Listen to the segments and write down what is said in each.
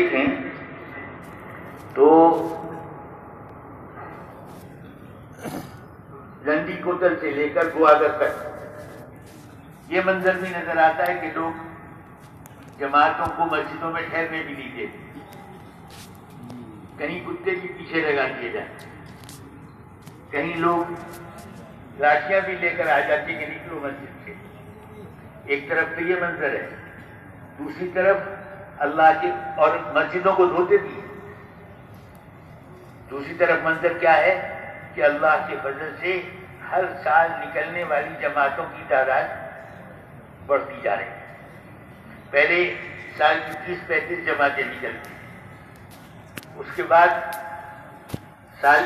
دیکھیں تو لنڈی کوتل سے لے کر گوادر تک یہ منظر بھی نظر آتا ہے کہ لوگ جماعتوں کو مسجدوں میں ٹھہرنے بھی نہیں دیتے، کہیں کتے بھی پیچھے لگا دیے جائیں، کہیں لوگ لاشیاں بھی لے کر آ جاتے کہ نکلو مسجد سے۔ ایک طرف تو یہ منظر ہے، دوسری طرف اللہ کے اور مسجدوں کو دھوتے بھی ہیں۔ دوسری طرف منظر کیا ہے کہ اللہ کے فضل سے ہر سال نکلنے والی جماعتوں کی تعداد بڑھتی جا رہی ہے۔ پہلے سال کی 30-35 جماعتیں نکلتی، اس کے بعد سال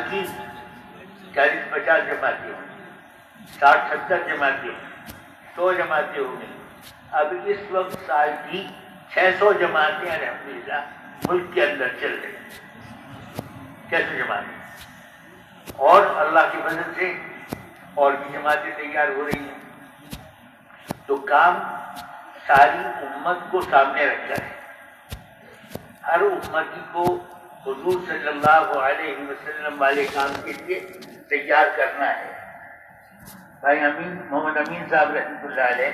کی 40-50 جماعتیں ہوں، 60-70 جماعتیں ہوں، 100 جماعتیں ہو گئی۔ اب اس وقت سال کی 600 جماعتیں الحمدللہ ملک کے اندر چل رہی ہیں، 600 جماعتیں، اور اللہ کی فضل سے اور بھی جماعتیں تیار ہو رہی ہیں۔ تو کام ساری امت کو سامنے رکھتا ہے، ہر امتی کو حضور صلی اللہ علیہ وسلم والے کام کے لیے تیار کرنا ہے۔ بھائی محمد امین صاحب رحمۃ اللہ علیہ،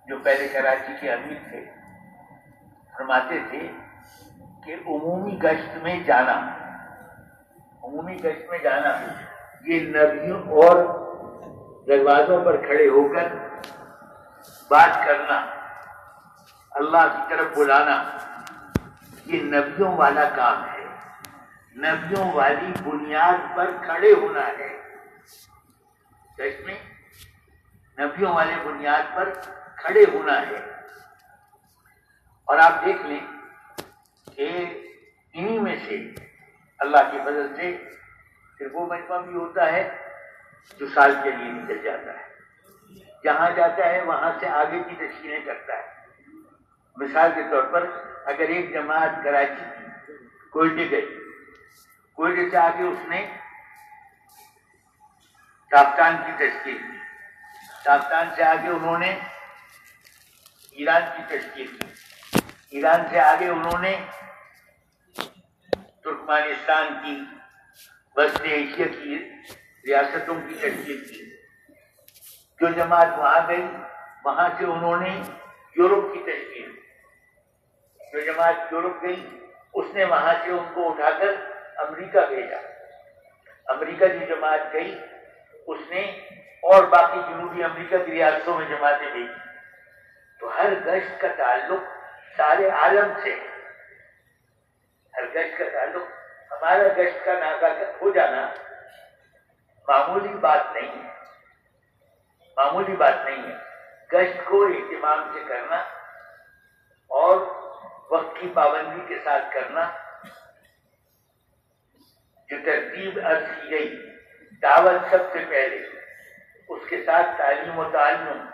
جو پہلے کراچی کے امیر تھے، فرماتے تھے کہ عمومی گشت میں جانا یہ نبیوں اور دروازوں پر کھڑے ہو کر بات کرنا، اللہ کی طرف بلانا، یہ نبیوں والا کام ہے، نبیوں والی بنیاد پر کھڑے ہونا ہے۔ گشت میں نبیوں والے بنیاد پر کھڑے ہونا ہے۔ اور آپ دیکھ لیں کہ انہی میں سے اللہ کی فضل سے پھر وہ مجمع بھی ہوتا ہے جو سال کے لیے نکل جاتا ہے، جہاں جاتا ہے وہاں سے آگے کی تشکیلیں کرتا ہے۔ مثال کے طور پر اگر ایک جماعت کراچی کی کوئٹے گئی، کوئٹے سے آگے اس نے تافتان کی تشکیل کی، تافتان سے آگے انہوں نے ایران کی تشکیل کی، ایران سے آگے انہوں نے ترکمانستان کی، وسط ایشیا کی ریاستوں کی تشکیل کی۔ جو جماعت وہاں گئی وہاں سے انہوں نے یورپ کی تشکیل کی، جو جماعت یورپ گئی اس نے وہاں سے ان کو اٹھا کر امریکہ بھیجا، امریکہ کی جماعت گئی اس نے اور باقی جنوبی امریکہ کی ریاستوں میں جماعتیں بھیجی۔ تو ہر گشت کا تعلق سارے عالم سے، ہر گشت کا تعلق، ہمارا گشت کا ناکہ ہو جانا معمولی بات نہیں ہے، معمولی بات نہیں ہے۔ گشت کو اہتمام سے کرنا اور وقت کی پابندی کے ساتھ کرنا، جو ترتیب عرض کی گئی، دعوت سب سے پہلے، اس کے ساتھ تعلیم و تعلم،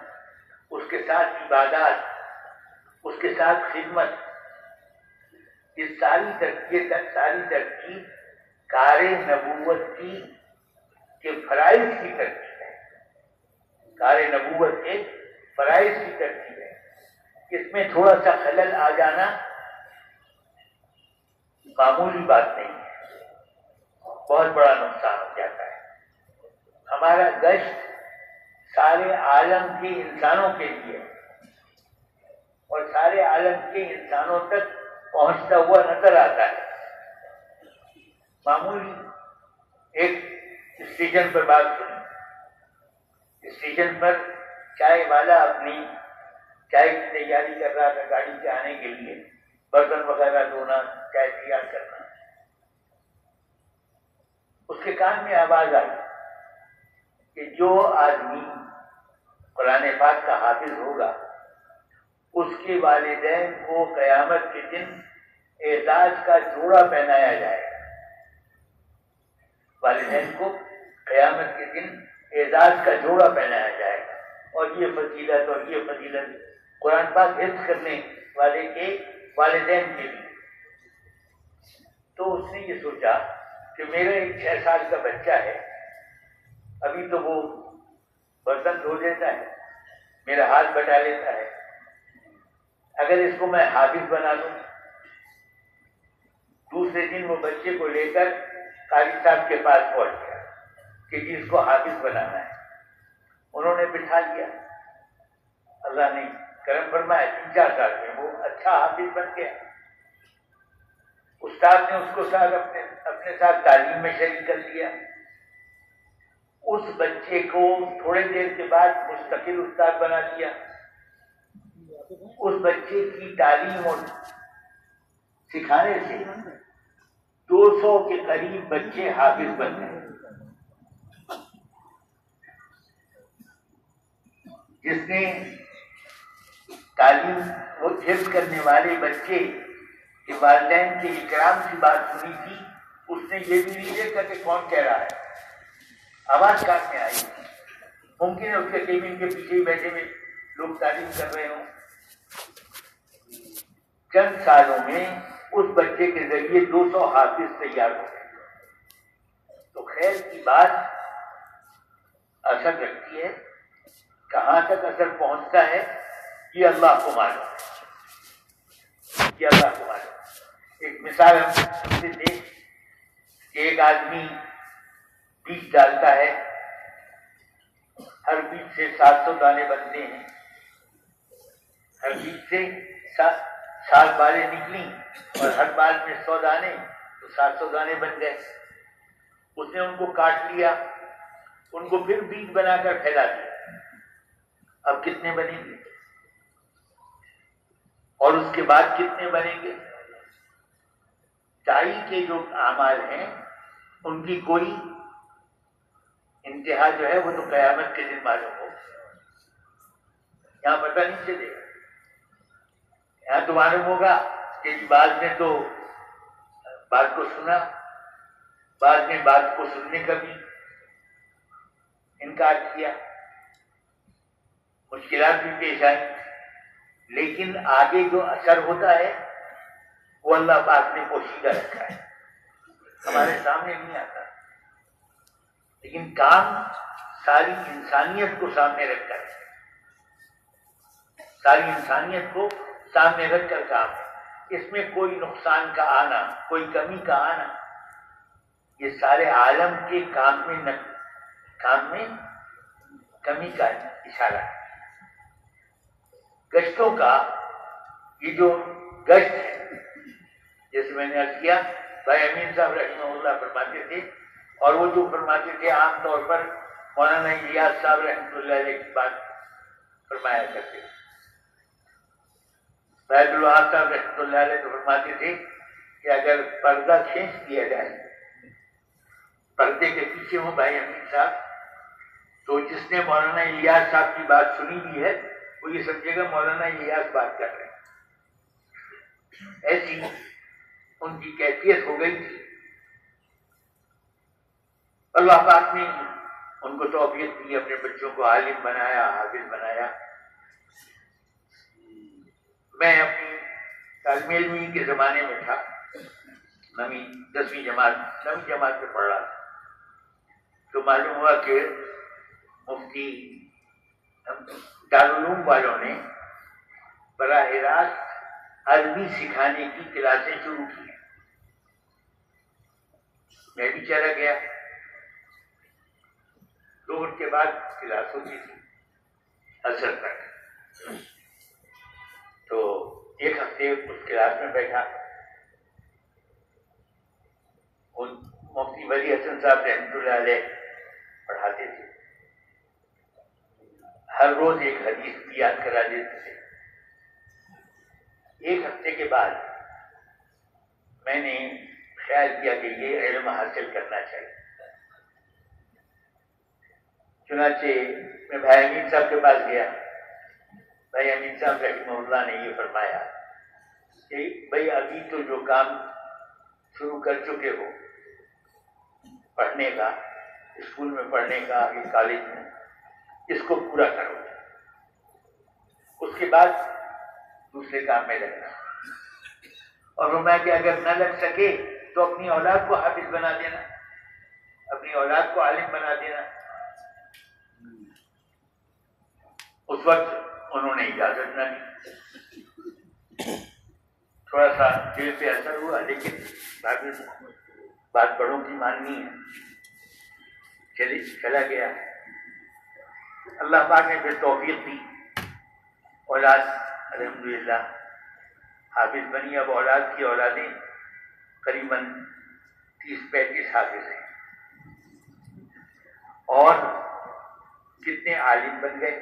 اس کے ساتھ عبادات، اس کے ساتھ خدمت، یہ ساری ترتیب کار نبوت کے فرائض کی ترتیب ہے، کار نبوت کے فرائض کی ترتیب ہے۔ اس میں تھوڑا سا خلل آ جانا معمولی بات نہیں ہے، بہت بڑا نقصان ہو جاتا ہے۔ ہمارا گشت سارے عالم کے انسانوں کے لیے اور سارے عالم کے انسانوں تک پہنچتا ہوا نظر آتا ہے۔ معمولی ایک اسٹیشن پر بات سنی، اسٹیشن پر چائے والا اپنی چائے کی تیاری کر رہا تھا، گاڑی سے آنے کے لیے برتن وغیرہ دھونا، چائے تیار کرنا۔ اس کے کان میں آواز آئی کہ جو آدمی قرآن پاک کا حافظ ہوگا اس کے والدین کو قیامت کے دن اعزاز کا جوڑا پہنایا جائے گا، والدین کو قیامت کے دن اعزاز کا جوڑا پہنایا جائے گا۔ اور یہ فضیلت اور یہ فضیلت قرآن پاک حفظ کرنے والے کے والدین کے لیے۔ تو اس نے یہ سوچا کہ میرا ایک 6 سال کا بچہ ہے، ابھی تو وہ برتن دھو دیتا ہے، میرا ہاتھ بٹا لیتا ہے، اگر اس کو میں حافظ بنا دوں، دوسرے دن وہ بچے کو لے کر قاری صاحب کے پاس پہنچ گیا کہ جی اس کو حافظ بنانا ہے. انہوں نے بٹھا لیا. اللہ نے کرم فرمایا 3-4 سال میں وہ اچھا حافظ بن گیا. استاد نے اس کو ساتھ اپنے ساتھ تعلیم میں شریک کر لیا. اس بچے کو تھوڑے دیر کے بعد مستقل استاد بنا دیا. اس بچے کی تعلیم اور سکھانے سے 200 کے قریب بچے حافظ بن گئے. جس نے تعلیم وہ حفظ کرنے والے بچے کے والدین کے اکرام کی بات سنی تھی، اس نے یہ بھی نہیں دیکھا کہ کون کہہ رہا ہے، آواز کہاں میں آئی. ممکن ہے اس کے کیبن کے پیچھے ہی بیٹھے ہوئے لوگ تعلیم کر رہے ہوں. چند سالوں میں اس بچے کے ذریعے 200 حافظ تیار ہو گئے. تو خیر کی بات اثر رکھتی ہے، کہاں تک اثر پہنچتا ہے یہ اللہ کو معلوم ہے، یہ اللہ کو معلوم ہے. ایک مثال ہم سے دیں کہ ایک آدمی بیج ڈالتا ہے، ہر بیج سے 700 دانے بنتے ہیں. ہر بیج سے 7 بالیں نکلی اور ہر بال میں 100 دانے، تو 700 دانے بن گئے. اس نے ان کو کاٹ لیا، ان کو پھر بیج بنا کر پھیلا دیا. اب کتنے بنیں گے اور اس کے بعد کتنے بنیں گے؟ دائی کے جو اعمال ہیں ان کی کوئی انتہا جو ہے وہ تو قیامت کے دن معلوم ہو. یہاں پتہ نہیں چلے گا. یہاں تو معلوم ہوگا کہ بعد میں تو بات کو سنا، بعد میں بات کو سننے کا بھی انکار کیا، مشکلات بھی پیش آئی، لیکن آگے جو اثر ہوتا ہے وہ اللہ پاک نے پوشیدہ رکھا ہے، ہمارے سامنے نہیں آتا. لیکن کام ساری انسانیت کو سامنے رکھ کر، ساری انسانیت کو سامنے رکھ کر کام ہے. اس میں کوئی نقصان کا آنا، کوئی کمی کا آنا، یہ سارے عالم کے کام میں کمی کا اشارہ ہے. گشتوں کا یہ جو گشت ہے، جیسے میں نے عرض کیا بھائی امین صاحب رحمہ اللہ فرماتے تھے، اور وہ جو فرماتے تھے عام طور پر مولانا الیاس صاحب رحمۃ اللہ علیہ کی بات فرمایا کرتے تھے. بیت الوہاب صاحب رحمۃ اللہ علیہ تو فرماتے تھے کہ اگر پردہ کھینچ دیا جائے، پردے کے پیچھے ہوں بھائی امین صاحب، تو جس نے مولانا الیاس صاحب کی بات سنی بھی ہے وہ یہ سمجھے گا مولانا الیاس بات کر رہے ہیں. ایسی ان کی کیفیت ہو گئی تھی. اللہ پاک نے ان کو توفیق دی، اپنے بچوں کو عالم بنایا، حافظ بنایا. میں اپنی طالب علمی کے زمانے میں تھا، 10ویں جماعت میں پڑھ رہا تھا، تو معلوم ہوا کہ مفتی دارالعلوم والوں نے براہ راست عربی سکھانے کی کلاسیں شروع کی ہیں. میں بھی چلا گیا. 2 گھنٹے بعد کلاس ہوتی تھی اثر تک. تو 1 ہفتے اس کلاس میں بیٹھا. مفتی ولی حسن صاحب رحمۃ اللہ علیہ پڑھاتے تھے. ہر روز ایک حدیث بھی یاد کرا دیتے تھے. 1 ہفتے کے بعد میں نے خیال کیا کہ یہ علم حاصل کرنا چاہیے. چنانچہ میں بھائی امین صاحب کے پاس گیا. بھائی امین صاحب رحمہ اللہ نے یہ فرمایا کہ بھائی ابھی تو جو کام شروع کر چکے ہو پڑھنے کا، اسکول میں پڑھنے کا، آگے کالج میں، اس کو پورا کرو. اس کے بعد دوسرے کام میں لگنا. اور میں کہ اگر نہ لگ سکے تو اپنی اولاد کو حافظ بنا دینا، اپنی اولاد کو عالم بنا دینا. اس وقت انہوں نے اجازت نہ دی. تھوڑا سا دل پہ اثر ہوا، لیکن باقی بات بڑوں کی ماننی ہے، چلا گیا۔ اللہ پاک نے پھر توفیق دی، اولاد الحمدللہ حافظ بنی۔ اب اولاد کی اولادیں قریباً 30-35 حافظ ہیں، اور کتنے عالم بن گئے،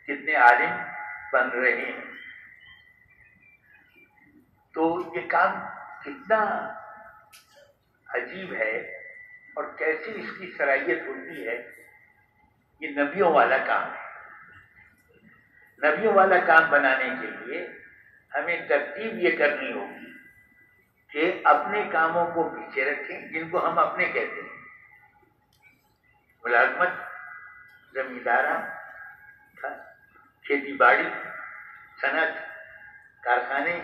کتنے عالم بن رہے ہیں۔ تو یہ کام کتنا عجیب ہے اور کیسی اس کی صلاحیت ہوتی ہے، یہ نبیوں والا کام ہے۔ نبیوں والا کام بنانے کے لیے ہمیں ترتیب یہ کرنی ہوگی کہ اپنے کاموں کو پیچھے رکھیں، جن کو ہم اپنے کہتے ہیں، ملازمت، زمیندارہ، کھیتی باڑی، صنعت، کارخانے،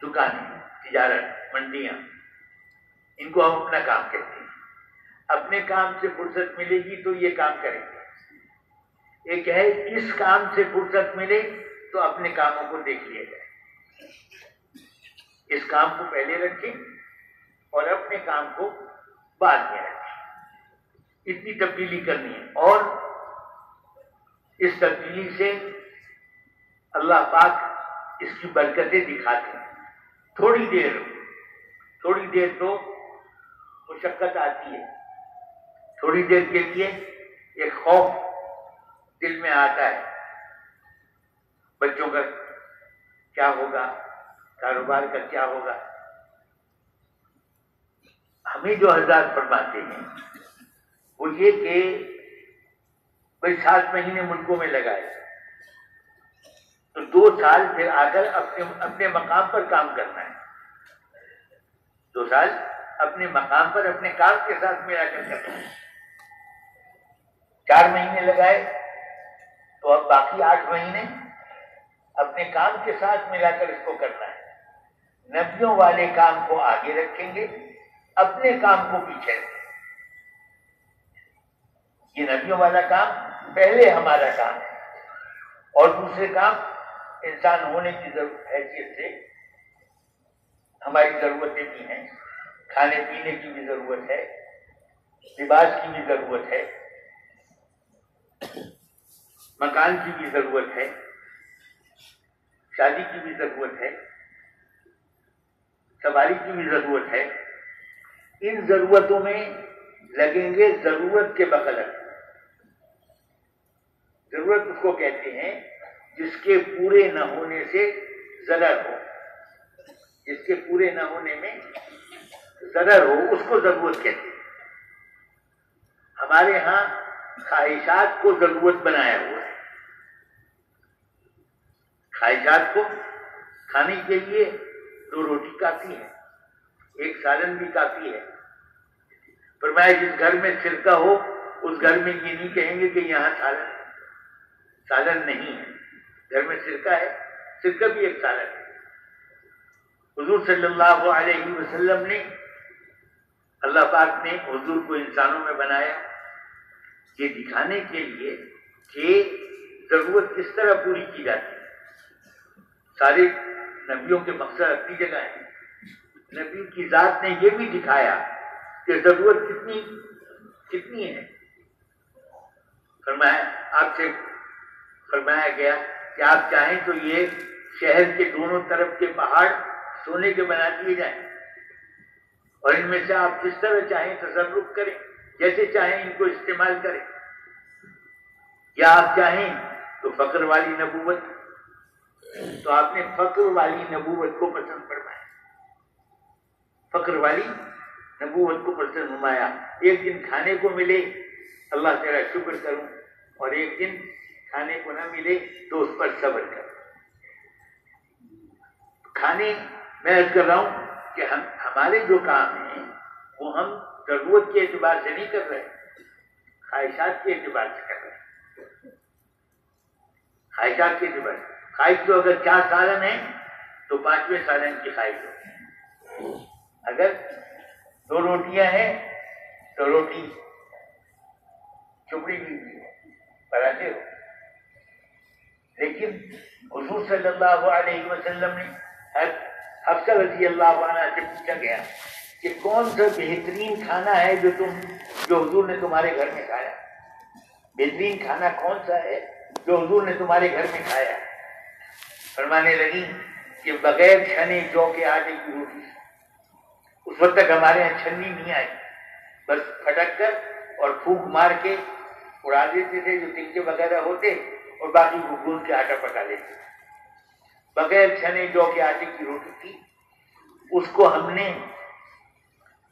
دکانیں، تجارت، منڈیاں، ان کو ہم اپنا کام کہتے ہیں۔ اپنے کام سے فرصت ملے گی تو یہ کام کریں گے۔ ایک ہے اس کام سے فرصت ملے تو اپنے کاموں کو دیکھ لیا جائے، اس کام کو پہلے رکھیں اور اپنے کام کو بعد میں رکھیں۔ اتنی تبدیلی کرنی ہے، اور اس تبدیلی سے اللہ پاک اس کی برکتیں دکھاتے ہیں۔ تھوڑی دیر تو مشقت آتی ہے، تھوڑی دیر کے لیے ایک خوف دل میں آتا ہے، بچوں کا کیا ہوگا، کاروبار کا کیا ہوگا۔ ہمیں جو حضرات فرماتے ہیں وہ یہ کہ بھائی 7 مہینے ملکوں میں لگائے تو 2 سال پھر آ کر اپنے مقام پر کام کرنا ہے، 2 سال اپنے مقام پر اپنے کام کے ساتھ ملا کر کرنا ہے۔ 4 مہینے لگائے تو اب باقی 8 مہینے اپنے کام کے ساتھ ملا کر اس کو کرنا ہے۔ نبیوں والے کام کو آگے رکھیں گے، اپنے کام کو پیچھے رکھیں گے۔ یہ نبیوں والا کام پہلے ہمارا کام ہے، اور دوسرے کام انسان ہونے کی حیثیت سے ہماری ضرورتیں بھی ہیں، کھانے پینے کی بھی ضرورت ہے، لباس کی بھی ضرورت ہے، مکان کی بھی ضرورت ہے، شادی کی بھی ضرورت ہے، سواری کی بھی ضرورت ہے۔ ان ضرورتوں میں لگیں گے ضرورت کے بقدر۔ ضرورت اس کو کہتے ہیں جس کے پورے نہ ہونے سے ضرر ہو، جس کے پورے نہ ہونے میں ضرر ہو، اس کو ضرورت کہتے ہیں۔ ہمارے ہاں خواہشات کو ضرورت بنایا ہوا ہے۔ خواہشات کو کھانے کے لیے 2 روٹی کافی ہے، 1 سالن بھی کافی ہے۔ فرمایا جس گھر میں سرکہ ہو اس گھر میں یہ نہیں کہیں گے کہ یہاں سالن نہیں ہے۔ گھر میں سرکہ ہے، سرکہ بھی ایک سالن ہے۔ حضور صلی اللہ علیہ وسلم نے، اللہ پاک نے حضور کو انسانوں میں بنایا یہ دکھانے کے لیے کہ ضرورت کس طرح پوری کی جاتی ہے۔ سارے نبیوں کے مقصد اپنی جگہ ہے۔ نبی کی ذات نے یہ بھی دکھایا کہ ضرورت کتنی ہے۔ فرمایا آپ سے فرمایا گیا کہ آپ چاہیں تو یہ شہر کے دونوں طرف کے پہاڑ سونے کے بنا دیے جائیں، اور ان میں سے آپ جس طرح چاہیں تصرف کریں، جیسے چاہیں ان کو استعمال کریں، یا آپ چاہیں تو فقر والی نبوت، تو آپ نے فقر والی نبوت کو پسند فرمایا، فقر والی نبوت کو پسند فرمایا۔ ایک دن کھانے کو ملے اللہ تیرا شکر کروں، اور ایک دن کھانے کو نہ ملے تو اس پر صبر کروں۔ کھانے میں عرض کر رہا ہوں کہ ہمارے جو کام ہیں وہ ہم ضرورت کے اعتبار سے نہیں کر رہے، خواہشات کے اعتبار سے کر رہے ہیں۔ خواہشات کے اعتبار سے خواہش تو اگر 4 سالن ہے تو 5ویں سالن کی خواہش ہوتی ہے۔ اگر 2 روٹیاں ہیں تو روٹی چپڑی بھی پراٹھے ہو۔ لیکن حضور صلی اللہ علیہ وسلم نے ہر حفصہ رضی اللہ عنہ سے پوچھا گیا کہ کون سا بہترین کھانا ہے جو حضور نے تمہارے گھر میں کھایا؟ بہترین کھانا کون سا ہے جو حضور نے تمہارے گھر میں کھایا؟ فرمانے لگی کہ بغیر چھنے جو کے آٹے کی روٹی۔ اس وقت تک ہمارے یہاں چھنی نہیں آئی، بس پھٹک کر اور پھونک مار کے اڑا دیتے تھے جو تنکے وغیرہ ہوتے، اور باقی وہ گوندھ کے آٹا پکا لیتے۔ بغیر چھنے جو کے آٹے کی روٹی تھی، اس کو ہم نے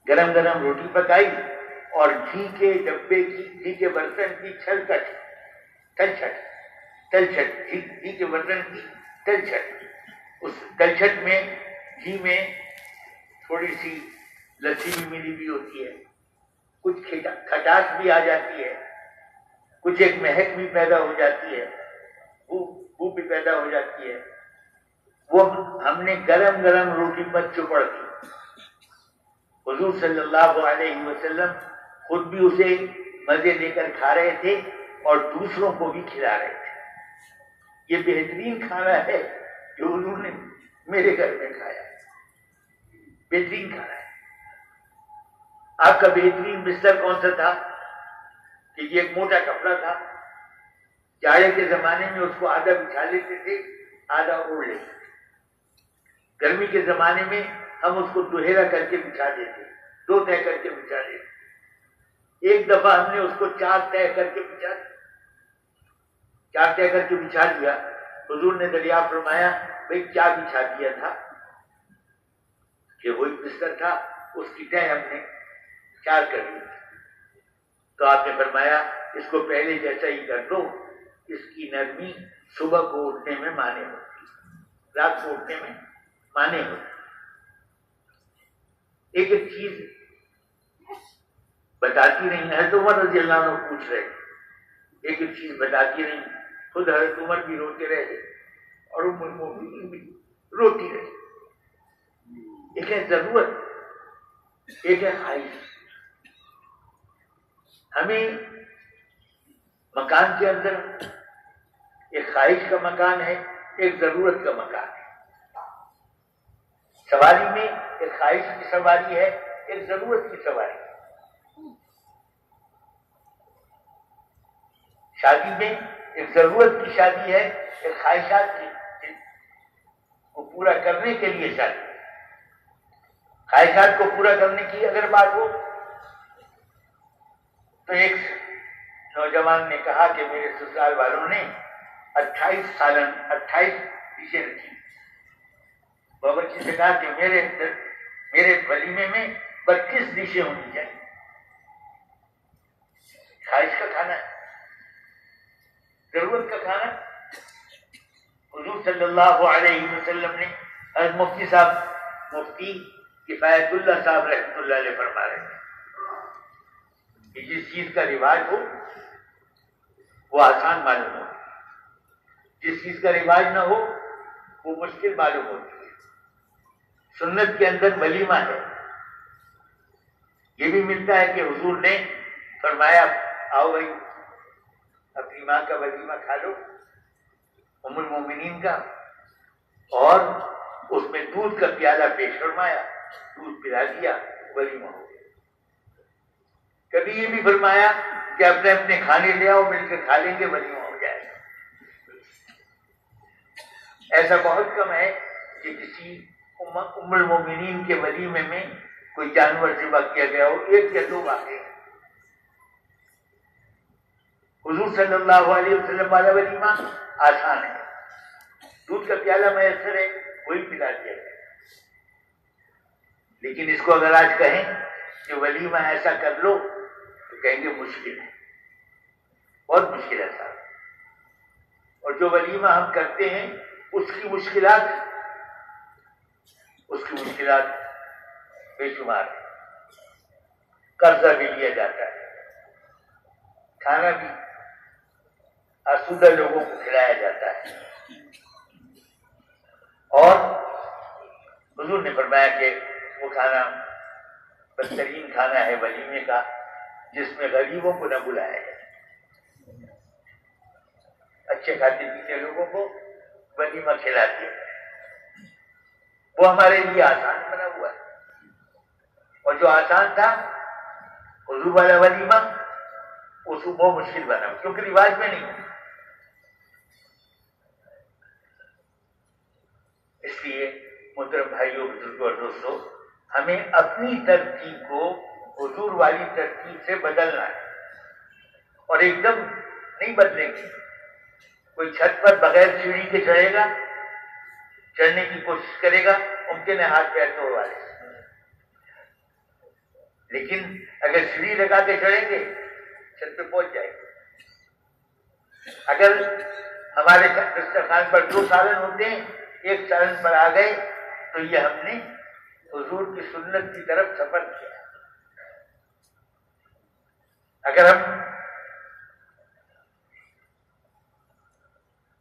گرم گرم روٹی پکائی اور گھی کے ڈبے کی، گھی کے برتن کی گھی کے برتن کی تلچھٹ، اس تلچھٹ میں گھی میں تھوڑی سی لسی بھی ملی ہوئی ہوتی ہے، کچھ کھٹاس بھی آ جاتی ہے، کچھ ایک مہک بھی پیدا ہو جاتی ہے، بو بھی پیدا ہو جاتی ہے۔ وہ ہم نے گرم گرم روٹی پر چپڑ دی۔ حضور صلی اللہ علیہ وسلم خود بھی اسے مزے لے کر کھا رہے تھے اور دوسروں کو بھی کھلا رہے تھے۔ یہ بہترین کھانا ہے جو حضور نے میرے گھر میں کھایا، بہترین کھانا ہے۔ آپ کا بہترین بستر کون سا تھا؟ کہ یہ ایک موٹا کپڑا تھا، جاڑے کے زمانے میں اس کو آدھا بچھا لیتے تھے، آدھا اوڑھ لیتے تھے۔ گرمی کے زمانے میں ہم اس کو دوہرا کر کے بچھا دیتے، 2 طے کر کے بچھا دیتے۔ ایک دفعہ ہم نے اس کو 4 طے کر کے بچھا دیا، 4 طے کر کے بچھا دیا۔ حضور نے دریافت فرمایا بھئی کیا بچھا دیا تھا؟ کہ وہی بستر تھا، اس کی طے ہم نے 4 کر دی۔ تو آپ نے فرمایا اس کو پہلے جیسا ہی کر دو، اس کی نرمی صبح کو اٹھنے میں مانے ہوتی، رات کو اٹھنے میں مانے ہوتی۔ ایک ایک چیز بتاتی نہیں، حضرت عمر رضی اللہ عنہ پوچھ رہے، ایک ایک چیز بتاتی نہیں، خود حضرت عمر بھی روتے رہے اور ام المؤمنین بھی روتی رہی۔ ایک ہے ضرورت، ایک ہے خواہش۔ ہمیں مکان کے اندر ایک خواہش کا مکان ہے، ایک ضرورت کا مکان ہے۔ سواری میں ایک خواہش کی سواری ہے، ایک ضرورت کی سواری ہے۔ شادی میں ایک ضرورت کی شادی ہے، ایک خواہشات کو پورا کرنے کے لیے شادی۔ خواہشات کو پورا کرنے کی اگر بات ہو تو ایک نوجوان نے کہا کہ میرے سسرال والوں نے 28 ڈشیں رکھی۔ باورچی سے کہا کہ میرے ولیمے میں 32 ڈشیں ہونی چاہیے۔ خواہش کا کھانا ہے، ضرورت کا کھانا۔ حضور صلی اللہ علیہ وسلم نے حضرت مفتی صاحب، مفتی کفایت اللہ صاحب رحمۃ اللہ علیہ فرما رہے ہیں کہ جس چیز کا رواج ہو وہ آسان معلوم ہو، جس چیز کا رواج نہ ہو وہ مشکل معلوم ہوتی ہے۔ سنت کے اندر ولیمہ ہے، یہ بھی ملتا ہے کہ حضور نے فرمایا آؤ بھائی اپنی ماں کا ولیمہ کھا لو، ام المومنین کا، اور اس میں دودھ کا پیالہ پیش فرمایا، دودھ پلا دیا، ولیمہ ہو گیا۔ کبھی یہ بھی فرمایا کہ اپنے اپنے کھانے لے آؤ، مل کے کھا لیں گے، ولیمہ ہو جائے گا۔ ایسا بہت کم ہے کہ کسی ام المومنین کے ولیمے میں کوئی جانور ذبح کیا گیا ہو، 1 یا 2 واقع۔ حضور صلی اللہ علیہ وسلم والا ولیمہ آسان ہے، دودھ کا پیالہ میسر ہے، وہی پلا دیا گیا۔ لیکن اس کو اگر آج کہیں کہ ولیمہ ایسا کر لو تو کہیں گے مشکل ہے، بہت مشکل ہے صاحب۔ اور جو ولیمہ ہم کرتے ہیں اس کی مشکلات بے شمار ہے۔ قرضہ بھی لیا جاتا ہے، کھانا بھی آسودہ لوگوں کو کھلایا جاتا ہے، اور حضور نے فرمایا کہ وہ کھانا بدترین کھانا ہے ولیمے کا جس میں غریبوں کو نہ بلایا جائے۔ اچھے کھاتے پیتے لوگوں کو ولیمہ کھلا دیا جائے، وہ ہمارے لیے آسان بنا ہوا ہے، اور جو آسان تھا حضور والا ولیمہ وہ مشکل بنا کیونکہ رواج میں نہیں ہے۔ اس لیے محترم بھائیوں، بزرگوں اور دوستوں، ہمیں اپنی ترتیب کو حضور والی ترتیب سے بدلنا ہے، اور ایک دم نہیں بدلیں گے۔ کوئی چھت پر بغیر سیڑھی کے چڑھے گا، چڑھنے کی کوشش کرے گا، ممکن ہے ہاتھ پیر توڑ والے، لیکن اگر سیڑھی لگا کے چڑھیں گے چھت پہ پہنچ جائے گا۔ اگر ہمارے دسترخوان پر 2 سالن ہوتے ہیں، 1 سالن پر آ گئے تو یہ ہم نے حضور کی سنت کی طرف سفر کیا۔ اگر ہم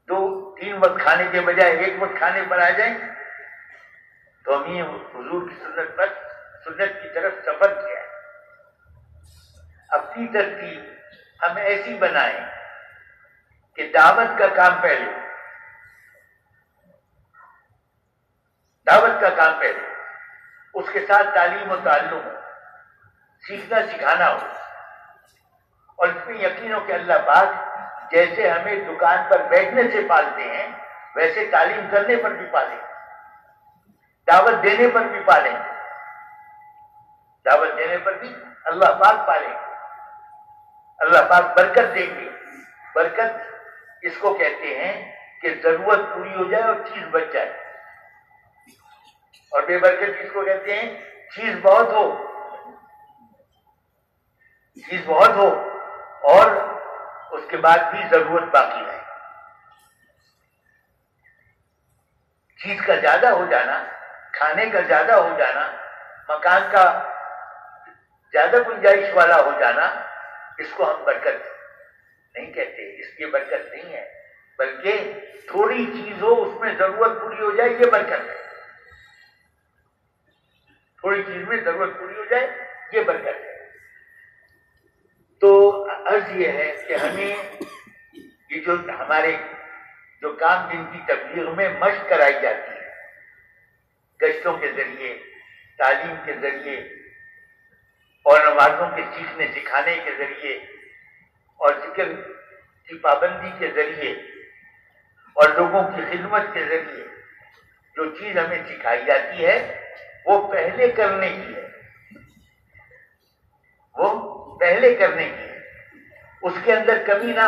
2-3 وقت کھانے کے بجائے 1 وقت کھانے پر آ جائیں تو ہم یہ حضور کی سنت کی طرف سفر کیا ہے۔ اپنی ترتیب ہم ایسی بنائیں کہ دعوت کا کام پہلے، اس کے ساتھ تعلیم و تعلم ہو، سیکھنا سکھانا ہو، اور اس میں یقین ہو کہ اللہ پاک جیسے ہمیں دکان پر بیٹھنے سے پالتے ہیں ویسے تعلیم کرنے پر بھی پالیں، دعوت دینے پر بھی پالیں، دعوت دینے پر بھی اللہ پاک پالیں، اللہ پاک برکت دیں گے۔ برکت اس کو کہتے ہیں کہ ضرورت پوری ہو جائے اور چیز بچ جائے، اور بے برکت کس کو کہتے ہیں؟ چیز بہت ہو اور اس کے بعد بھی ضرورت باقی رہے۔ چیز کا زیادہ ہو جانا، کھانے کا زیادہ ہو جانا، مکان کا زیادہ گنجائش والا ہو جانا، اس کو ہم برکت نہیں کہتے، اس کی برکت نہیں ہے، بلکہ تھوڑی چیز ہو اس میں ضرورت پوری ہو جائے، یہ برکت ہے۔ تھوڑی چیز میں ضرورت پوری ہو جائے، یہ برکت ہے۔ تو عرض یہ ہے کہ ہمیں یہ جو ہمارے جو کام جن کی تبلیغ میں مشق کرائی جاتی ہے، گشتوں کے ذریعے، تعلیم کے ذریعے، اور نمازوں کے سیکھنے سکھانے کے ذریعے، اور ذکر کی پابندی کے ذریعے، اور لوگوں کی خدمت کے ذریعے جو چیز ہمیں سکھائی جاتی ہے وہ پہلے کرنے کی ہے، اس کے اندر کمی نہ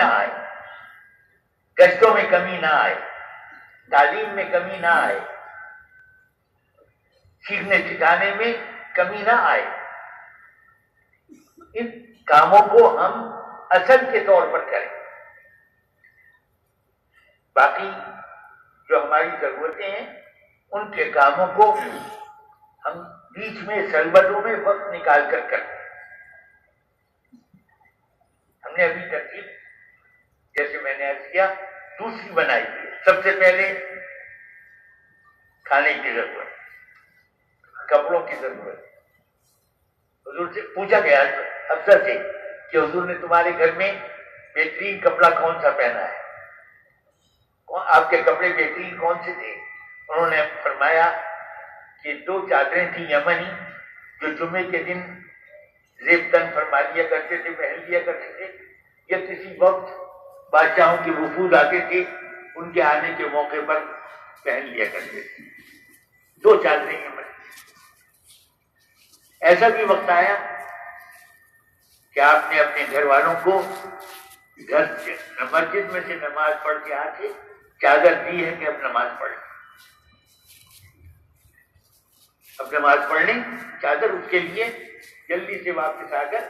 آئے، گشتوں میں کمی نہ آئے، تعلیم میں کمی نہ آئے، سیکھنے سکھانے میں کمی نہ آئے۔ ان کاموں کو ہم اصل کے طور پر کریں، باقی جو ہماری ضرورتیں ہیں ان کے کاموں کو ہم بیچ میں سلبتوں میں وقت نکال کر کریں۔ ہم نے ابھی ترتیب جیسے میں نے عرض کیا دوسری بنائی ہے۔ سب سے پہلے کھانے کی ضرورت، کپڑوں کی ضرورت۔ حضور سے پوچھا گیا افسر سے کہ حضور نے تمہارے گھر میں بہترین کپڑا کون سا پہنا ہے، آپ کے کپڑے بہترین کون سے تھے؟ انہوں نے فرمایا کہ 2 چادریں تھیں یمنی جو جمعے کے دن زیب تن فرما لیا کرتے تھے، پہن لیا کرتے تھے، یا کسی وقت بادشاہوں کے وفود آتے تھے ان کے آنے کے موقع پر پہن لیا کرتے تھے، 2 چادریں یمنی۔ ایسا بھی وقت آیا کہ آپ نے اپنے گھر والوں کو گھر سے مسجد میں سے نماز پڑھ کے آ کے چادر دی ہے کہ اب نماز پڑھ لیں، اب نماز پڑھ لیں، چادر اس کے لیے جلدی سے واپس آ کر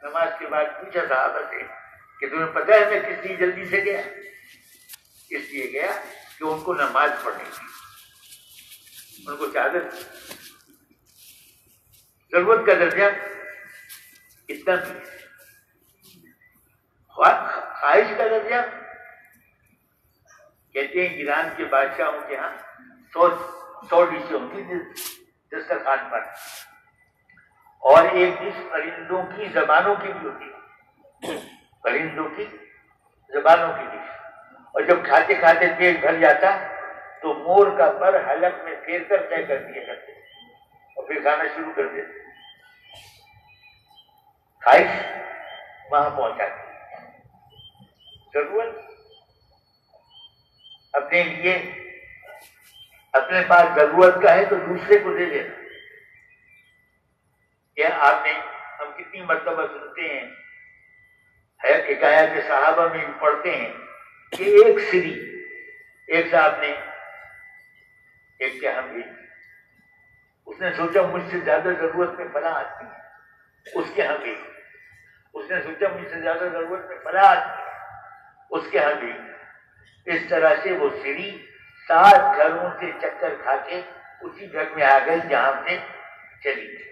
نماز کے بعد پوچھا صحابہ سے کہ تمہیں پتہ ہے میں کس لیے جلدی سے گیا؟ اس لیے گیا کہ ان کو نماز پڑھنی تھی، ان کو چادر ضرورت کا درجہ اتنا بھی ہے، خواہش کا درجہ کہتے ہیں ایران کے بادشاہوں کے ہاں 100 ڈشیں ہوں گی دسترخوان پر، اور ایک ڈش پرندوں کی زبانوں کی بھی ہوتی ہے، پرندوں کی زبانوں کی ڈش، اور جب کھاتے کھاتے پیٹ بھر جاتا تو مور کا پر حلق میں پھیر کر طے کر دیا کرتے اور پھر کھانا شروع کر دیتے. خواہش وہاں پہنچاتی. ضرورت اپنے لیے اپنے پاس ضرورت کا ہے تو دوسرے کو دے دینا. یہ آپ نے ہم کتنی مرتبہ سنتے ہیں, حکایات صحابہ میں بھی پڑھتے ہیں کہ ایک سری ایک صاحب نے ایک کے ہم بھیج, اس نے سوچا مجھ سے زیادہ ضرورت میں فلاں آدمی ہے, اس کے ہاں بھیج. اس نے سوچا مجھ سے زیادہ ضرورت میں فلاں آدمی ہے, اس کے ہاں بھیج. اس طرح سے وہ سری 7 گھروں سے چکر کھا کے اسی گھر میں آ گئی جہاں سے چلی گئی.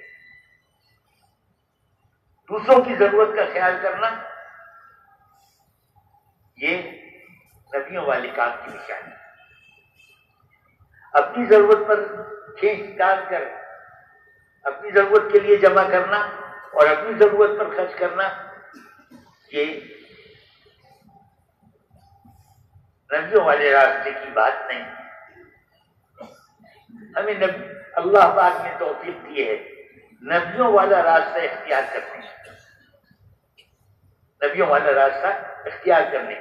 دوسروں کی ضرورت کا خیال کرنا یہ نبیوں والے کام کی نشانی. اپنی ضرورت پر کھینچ تان کر اپنی ضرورت کے لیے جمع کرنا اور اپنی ضرورت پر خرچ کرنا یہ نبیوں والے راستے کی بات نہیں. ہمیں اللہ پاک نے توفیق دی ہے نبیوں والا راستہ اختیار کرنے, نبیوں والا راستہ اختیار کرنے.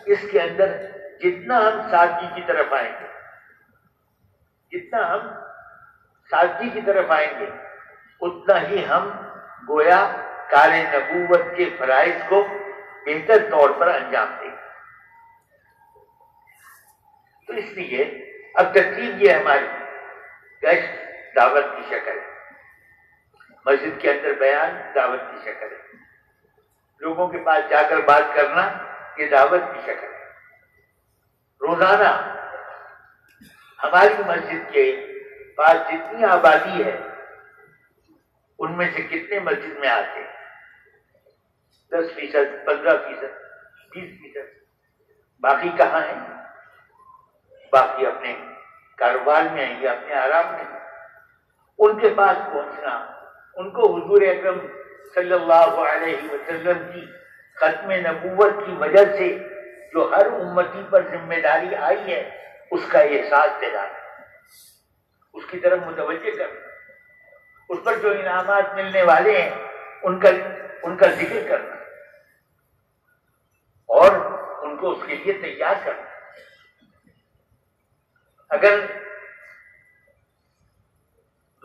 اس کے اندر جتنا ہم سادگی کی طرف آئیں گے, جتنا ہم سادگی کی طرف آئیں گے اتنا ہی ہم گویا کار نبوت کے فرائض کو بہتر طور پر انجام دیں گے. تو اس لیے اب ترتیب یہ ہماری گشت دعوت کی شکل ہے, مسجد کے اندر بیان دعوت کی شکل ہے, لوگوں کے پاس جا کر بات کرنا یہ دعوت کی شکل ہے. روزانہ ہماری مسجد کے پاس جتنی آبادی ہے ان میں سے کتنے مسجد میں آتے ہیں؟ 10%, 15%, 20%. باقی کہاں ہیں؟ باقی اپنے کاروبار میں ہیں یا اپنے آرام میں ہیں. ان کے پاس پہنچنا, ان کو حضور اکرم صلی اللہ علیہ وسلم کی ختم نبوت کی وجہ سے جو ہر امتی پر ذمہ داری آئی ہے اس کا احساس دلانا, اس کی طرف متوجہ کرنا, اس پر جو انعامات ملنے والے ہیں ان کا ذکر کرنا اور ان کو اس کے لیے تیار کرنا. اگر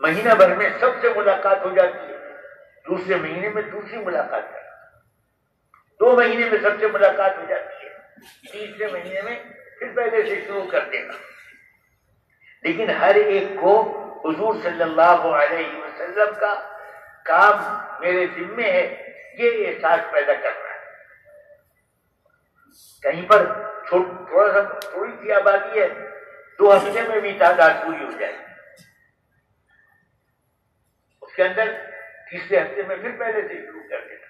مہینہ بھر میں سب سے ملاقات ہو جاتی ہے, دوسرے مہینے میں دوسری ملاقات کرنا, 2 مہینے میں سب سے ملاقات ہو جاتی ہے, تیسرے مہینے میں پھر پہلے سے شروع کر دینا. لیکن ہر ایک کو حضور صلی اللہ علیہ وسلم کا کام میرے ذمے ہے یہ احساس پیدا کرنا ہے. کہیں پر تھوڑی سی آبادی ہے, 2 ہفتے میں بھی تعداد پوری ہو جائے گی, اس کے اندر تیسرے ہفتے میں پھر پہلے سے شروع کر دینا.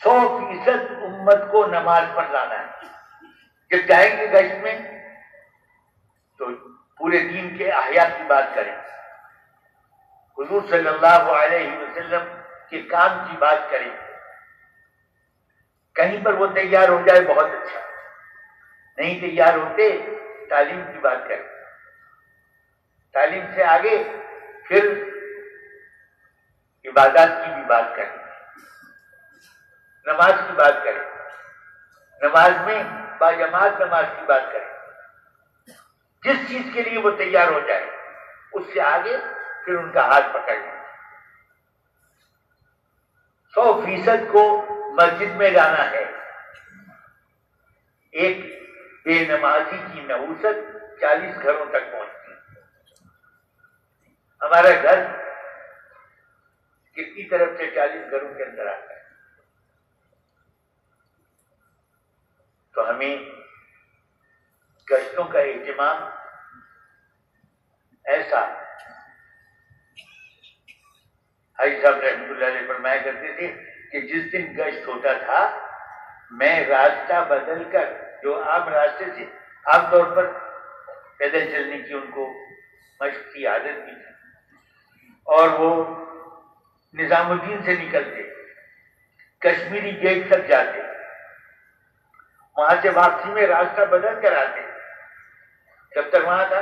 100% امت کو نماز پر لانا ہے. جب جائیں گے گشت میں تو پورے دین کے احیاء کی بات کریں, حضور صلی اللہ علیہ وسلم کے کام کی بات کریں. کہیں پر وہ تیار ہو جائے بہت اچھا, نہیں تیار ہوتے تعلیم کی بات کریں, تعلیم سے آگے پھر عبادات کی بھی بات کریں, نماز کی بات کریں, نماز میں باجماعت نماز کی بات کریں. جس چیز کے لیے وہ تیار ہو جائے اس سے آگے پھر ان کا ہاتھ پکڑ لیں. 100% کو مسجد میں جانا ہے. ایک بے نمازی کی نحوست 40 گھروں تک پہنچتی ہے. ہمارا گھر کتنی طرف سے 40 گھروں کے اندر آتا ہے. تو ہمیں گشتوں کا اہتمام ایسا, حاجی صاحب رحمۃ اللہ علیہ فرمایا کرتے تھے کہ جس دن گشت ہوتا تھا میں راستہ بدل کر, جو عام راستے سے عام طور پر پیدل چلنے کی ان کو مشق کی عادت بھی تھی, اور وہ نظام الدین سے نکلتے کشمیری گیٹ تک جاتے, وہاں سے واپسی میں راستہ بدل کر آتے، جب تک وہاں تھا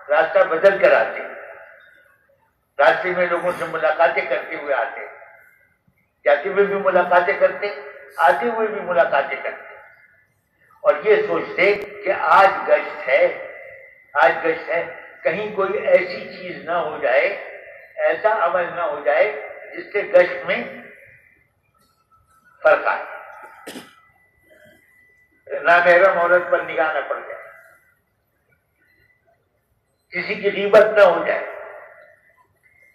راستہ بدل کر آتے، راستے میں لوگوں سے ملاقاتیں کرتے ہوئے آتے، جاتے ہوئے بھی ملاقاتیں کرتے، آتے ہوئے بھی ملاقاتیں کرتے، اور یہ سوچتے کہ آج گشت ہے، کہیں کوئی ایسی چیز نہ ہو جائے، ایسا عمل نہ ہو جائے جس سے گشت میں فرق آئے، نامحرم عورت پر نگاہ نہ پڑ جائے، کسی کی غیبت نہ ہو جائے،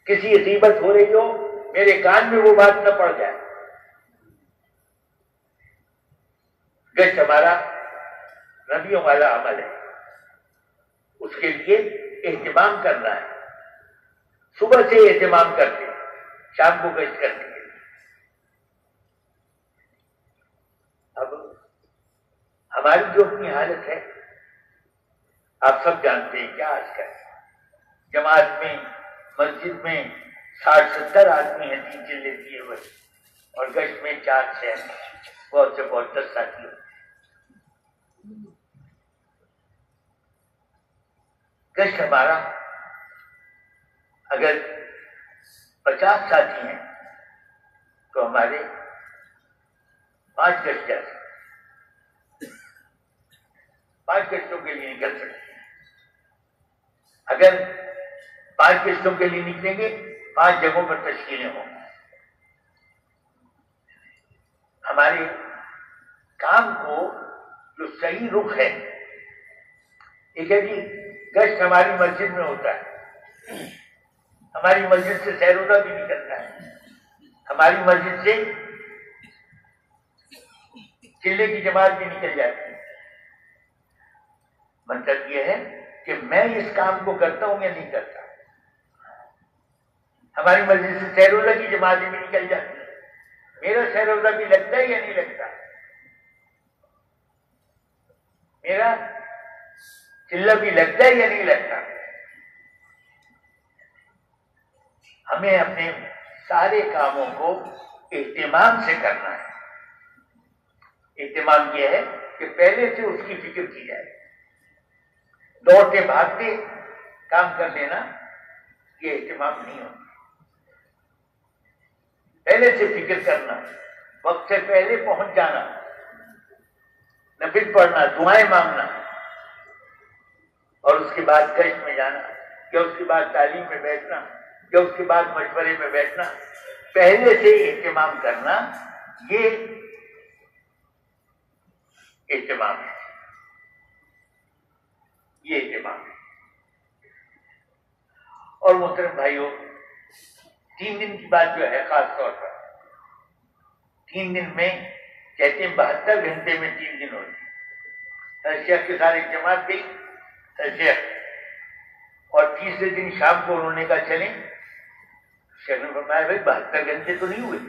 کسی کی غیبت ہو رہی ہو میرے کان میں وہ بات نہ پڑ جائے۔ گشت ہمارا نبیوں والا عمل ہے، اس کے لیے اہتمام کرنا ہے، صبح سے اہتمام کرتے شام کو گشت کرنے کے لیے۔ اب ہماری جو اپنی حالت ہے آپ سب جانتے ہیں کیا آج کل جماعت میں مسجد میں 60-70 آدمی ہیں 3 چلے دیے ہوئے، اور گشت میں 4-6 بہت سے بہت 10 ساتھی ہوتے۔ گشت ہمارا اگر 50 ساتھی ہیں تو ہمارے 5 گشت جا سکتے، 5 گشتوں کے لیے نکل سکتے ہیں۔ اگر 5 گشتوں کے لیے نکلیں گے 5 جگہوں پر تشکیلیں ہوں گی۔ ہمارے کام کو جو صحیح رخ ہے، ایک ہے جی گشت ہماری مسجد میں ہوتا ہے، ہماری مسجد سے سیروزہ بھی نکلتا ہے، ہماری مسجد سے چلے کی جماعت بھی نکل جاتی ہے۔ مطلب یہ ہے کہ میں اس کام کو کرتا ہوں یا نہیں کرتا، ہماری مسجد سے سیروزہ کی جماعتیں بھی نکل جاتی ہے، میرا سیروزہ بھی لگتا ہے یا نہیں لگتا، میرا چلہ بھی لگتا ہے یا نہیں لگتا۔ ہمیں اپنے سارے کاموں کو اہتمام سے کرنا ہے۔ اہتمام یہ ہے کہ پہلے سے اس کی فکر کی جائے، دوڑتے بھاگتے کام کر لینا یہ اہتمام نہیں ہوتا۔ پہلے سے فکر کرنا، وقت سے پہلے پہنچ جانا، نفل پڑھنا، دعائیں مانگنا، اور اس کے بعد گشت میں جانا، یا اس کے بعد تعلیم میں بیٹھنا، یا اس کے بعد مشورے میں بیٹھنا، پہلے سے اہتمام کرنا، یہ اہتمام ہے، یہ اہتمام ہے۔ اور محترم بھائیوں، 3 دن کی بات جو ہے خاص طور پر 3 دن میں کہتے ہیں 72 گھنٹے میں 3 دن ہوتے ہیں۔ شیخ کے ساتھ ایک جماعت گئی شیخ، اور تیسرے دن شام کو انہوں نے کہا چلیں، شیخ نے فرمایا بھائی 72 گھنٹے تو نہیں ہوئے،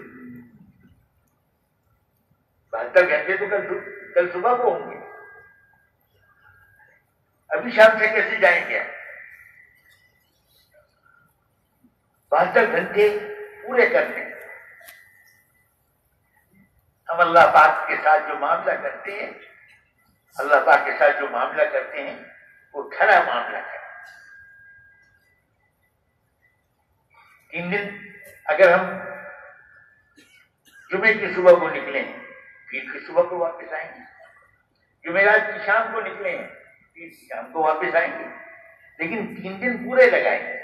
72 گھنٹے تو کل صبح کو ہوں گے، ابھی شام سے کیسے جائیں گے؟ 72 گھنٹے پورے کرنے۔ ہم اللہ پاک کے ساتھ جو معاملہ کرتے ہیں، اللہ پاک کے ساتھ جو معاملہ کرتے ہیں وہ کھڑا معاملہ ہے۔ 3 دن اگر ہم جمعے کی صبح کو نکلیں پیر کی صبح کو واپس آئیں گے، جمعرات کی شام کو نکلیں پیر کی شام کو واپس آئیں گے، لیکن 3 دن پورے لگائیں گے،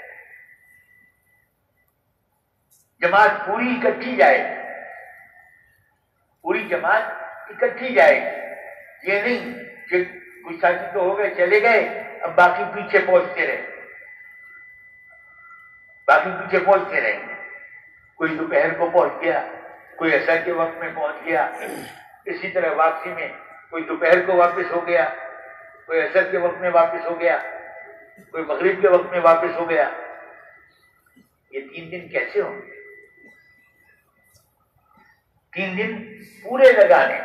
جماعت پوری اکٹھی جائے گی، پوری جماعت اکٹھی جائے گی۔ یہ نہیں کہ کچھ ساتھی تو ہو گئے چلے گئے، اب باقی پیچھے پہنچتے رہے، باقی پیچھے پہنچتے رہیں گے، کوئی دوپہر کو پہنچ گیا، کوئی عصر کے وقت میں پہنچ گیا، اسی طرح واپسی میں کوئی دوپہر کو واپس ہو گیا، کوئی عصر کے وقت میں واپس ہو گیا، کوئی مغرب کے وقت میں واپس ہو گیا۔ یہ 3 دن کیسے ہوں گے؟ 3 دن پورے لگانے،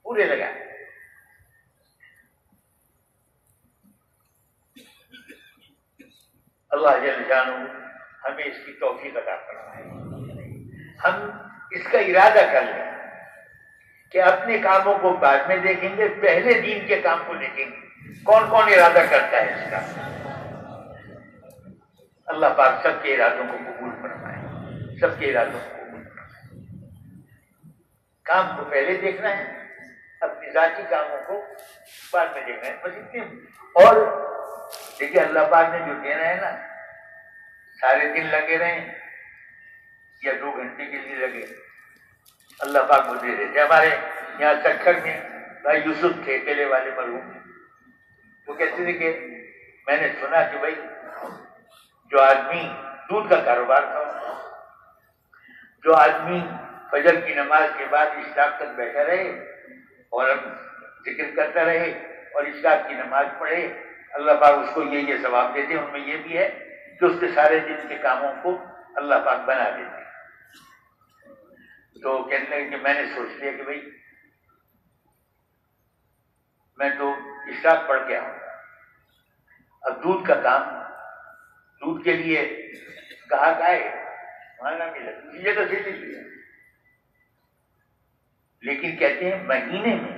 پورے لگانے۔ اللہ جل شانہ ہمیں اس کی توفیق عطا فرمائے، ہم اس کا ارادہ کر لیں کہ اپنے کاموں کو بعد میں دیکھیں گے، پہلے دین کے کام کو دیکھیں گے، کون کون ارادہ کرتا ہے اس کا۔ اللہ پاک سب کے ارادوں کو قبول فرمائے، سب کے ارادوں کو قبول فرمائے۔ کام کو پہلے دیکھنا ہے، اپنی ذاتی کاموں کو بعد میں دیکھنا ہے، بس اتنے۔ اور دیکھیے اللہ پاک نے جو دینا ہے نا، سارے دن لگے رہیں یا 2 گھنٹے کے لیے لگے، اللہ پاک کو دے دیتے۔ ہمارے یہاں سکھر میں بھائی یوسف تھے، کیلے والے مرحوم، وہ کہتے تھے کہ میں نے سنا کہ بھائی جو آدمی دودھ کا کاروبار تھا، جو آدمی فجر کی نماز کے بعد اشراق تک بیٹھا رہے اور ذکر کرتا رہے اور اشراق کی نماز پڑھے، اللہ پاک اس کو یہ ثواب دیتے۔ ان میں یہ بھی ہے کہ اس کے سارے دن کے کاموں کو اللہ پاک بنا دیتے۔ تو کہنے لگے کہ میں نے سوچ لیا کہ بھائی میں تو اشراق پڑھ کے آؤں گا، اب دودھ کا کام، دودھ کے لیے گاہک آئے وہاں نہ ملا، دوسری جگہ سے لے لیا۔ لیکن کہتے ہیں مہینے میں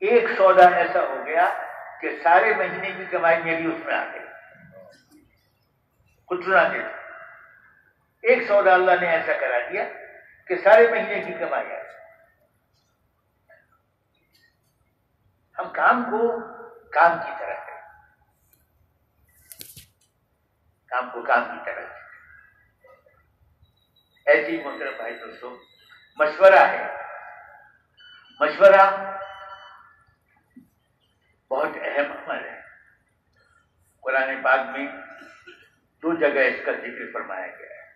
ایک سودا ایسا ہو گیا کہ سارے مہینے کی کمائی میری اس میں آ گئی، کچھ نہ دے۔ ایک سودا اللہ نے ایسا کرا دیا کہ سارے مہینے کی کمائی آ گئی۔ ہم کام کو کام کی طرح کریں، کام کو کام کی طرح کریں۔ ایسی محترم بھائی دوستوں، مشورہ ہے، مشورہ بہت اہم عمل ہے۔ قرآن پاک میں 2 جگہ اس کا ذکر فرمایا گیا ہے۔